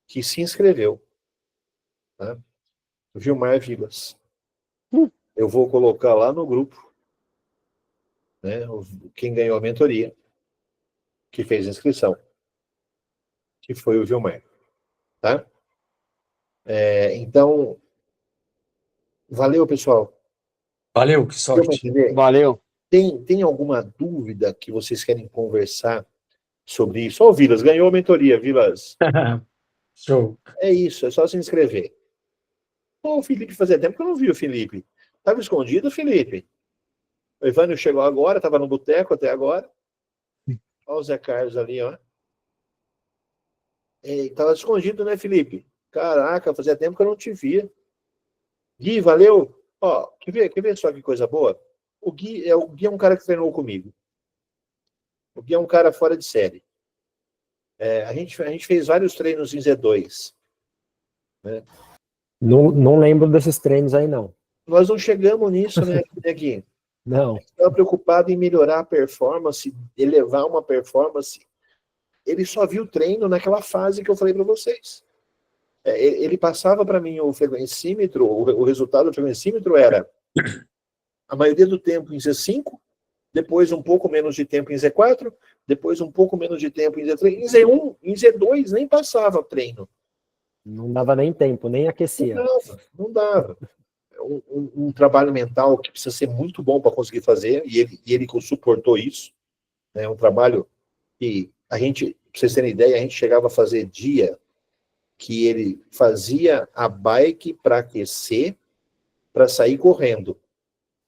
que se inscreveu, tá? Vilmar Vilas. Eu vou colocar lá no grupo, né, quem ganhou a mentoria, que fez a inscrição, que foi o Vilmar, tá? Então, valeu, pessoal. Valeu, que Deu sorte. para entender? Valeu. Tem alguma dúvida que vocês querem conversar sobre isso? Ó, o Vilas, ganhou a mentoria, Vilas. Show. É isso, é só se inscrever. Ó, o Felipe, fazia tempo que eu não vi o Felipe. Estava escondido, Felipe? O Ivânio chegou agora, estava no boteco até agora. Olha o Zé Carlos ali, ó. Estava escondido, né, Felipe? Caraca, fazia tempo que eu não te via. Gui, valeu. Ó, quer ver só que coisa boa? O Gui é um cara que treinou comigo. O Gui é um cara fora de série. A gente fez vários treinos em Z2. Né? Não lembro desses treinos aí, não. Nós não chegamos nisso, né, Gui? Não. Estava preocupado em melhorar a performance, elevar uma performance. Ele só viu o treino naquela fase que eu falei para vocês. Ele passava para mim o frequencímetro, o resultado do frequencímetro era a maioria do tempo em Z5, depois um pouco menos de tempo em Z4, depois um pouco menos de tempo em Z3, em Z1, em Z2 nem passava o treino. Não dava nem tempo, nem aquecia. Não dava. Um trabalho mental que precisa ser muito bom para conseguir fazer, e ele suportou isso. É um trabalho que a gente, para vocês terem ideia, a gente chegava a fazer dia que ele fazia a bike para aquecer, para sair correndo.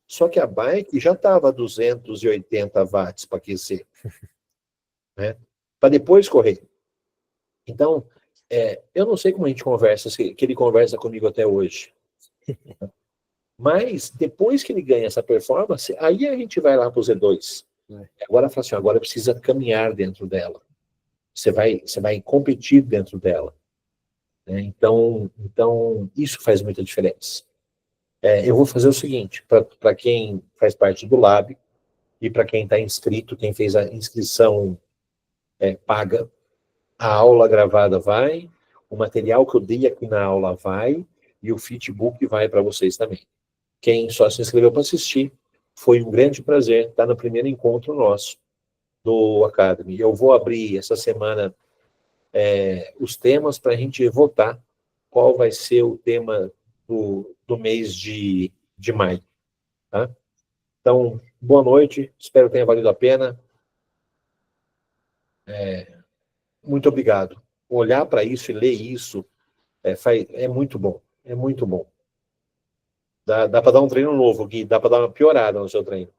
Só que a bike já estava a 280 watts para aquecer. Né? Para depois correr. Então, eu não sei como a gente conversa, que ele conversa comigo até hoje. Mas, depois que ele ganha essa performance, aí a gente vai lá para o Z2. Agora fala assim, agora precisa caminhar dentro dela. Você vai competir dentro dela. Então, isso faz muita diferença. Eu vou fazer o seguinte, para quem faz parte do Lab, e para quem está inscrito, quem fez a inscrição paga, a aula gravada vai, o material que eu dei aqui na aula vai, e o Fitbook vai para vocês também. Quem só se inscreveu para assistir, foi um grande prazer estar no primeiro encontro nosso do Academy. Eu vou abrir essa semana os temas para a gente votar qual vai ser o tema do mês de maio. Tá? Então, boa noite, espero que tenha valido a pena. Muito obrigado. Olhar para isso e ler isso é muito bom. É muito bom. Dá para dar um treino novo, Gui, dá para dar uma piorada no seu treino.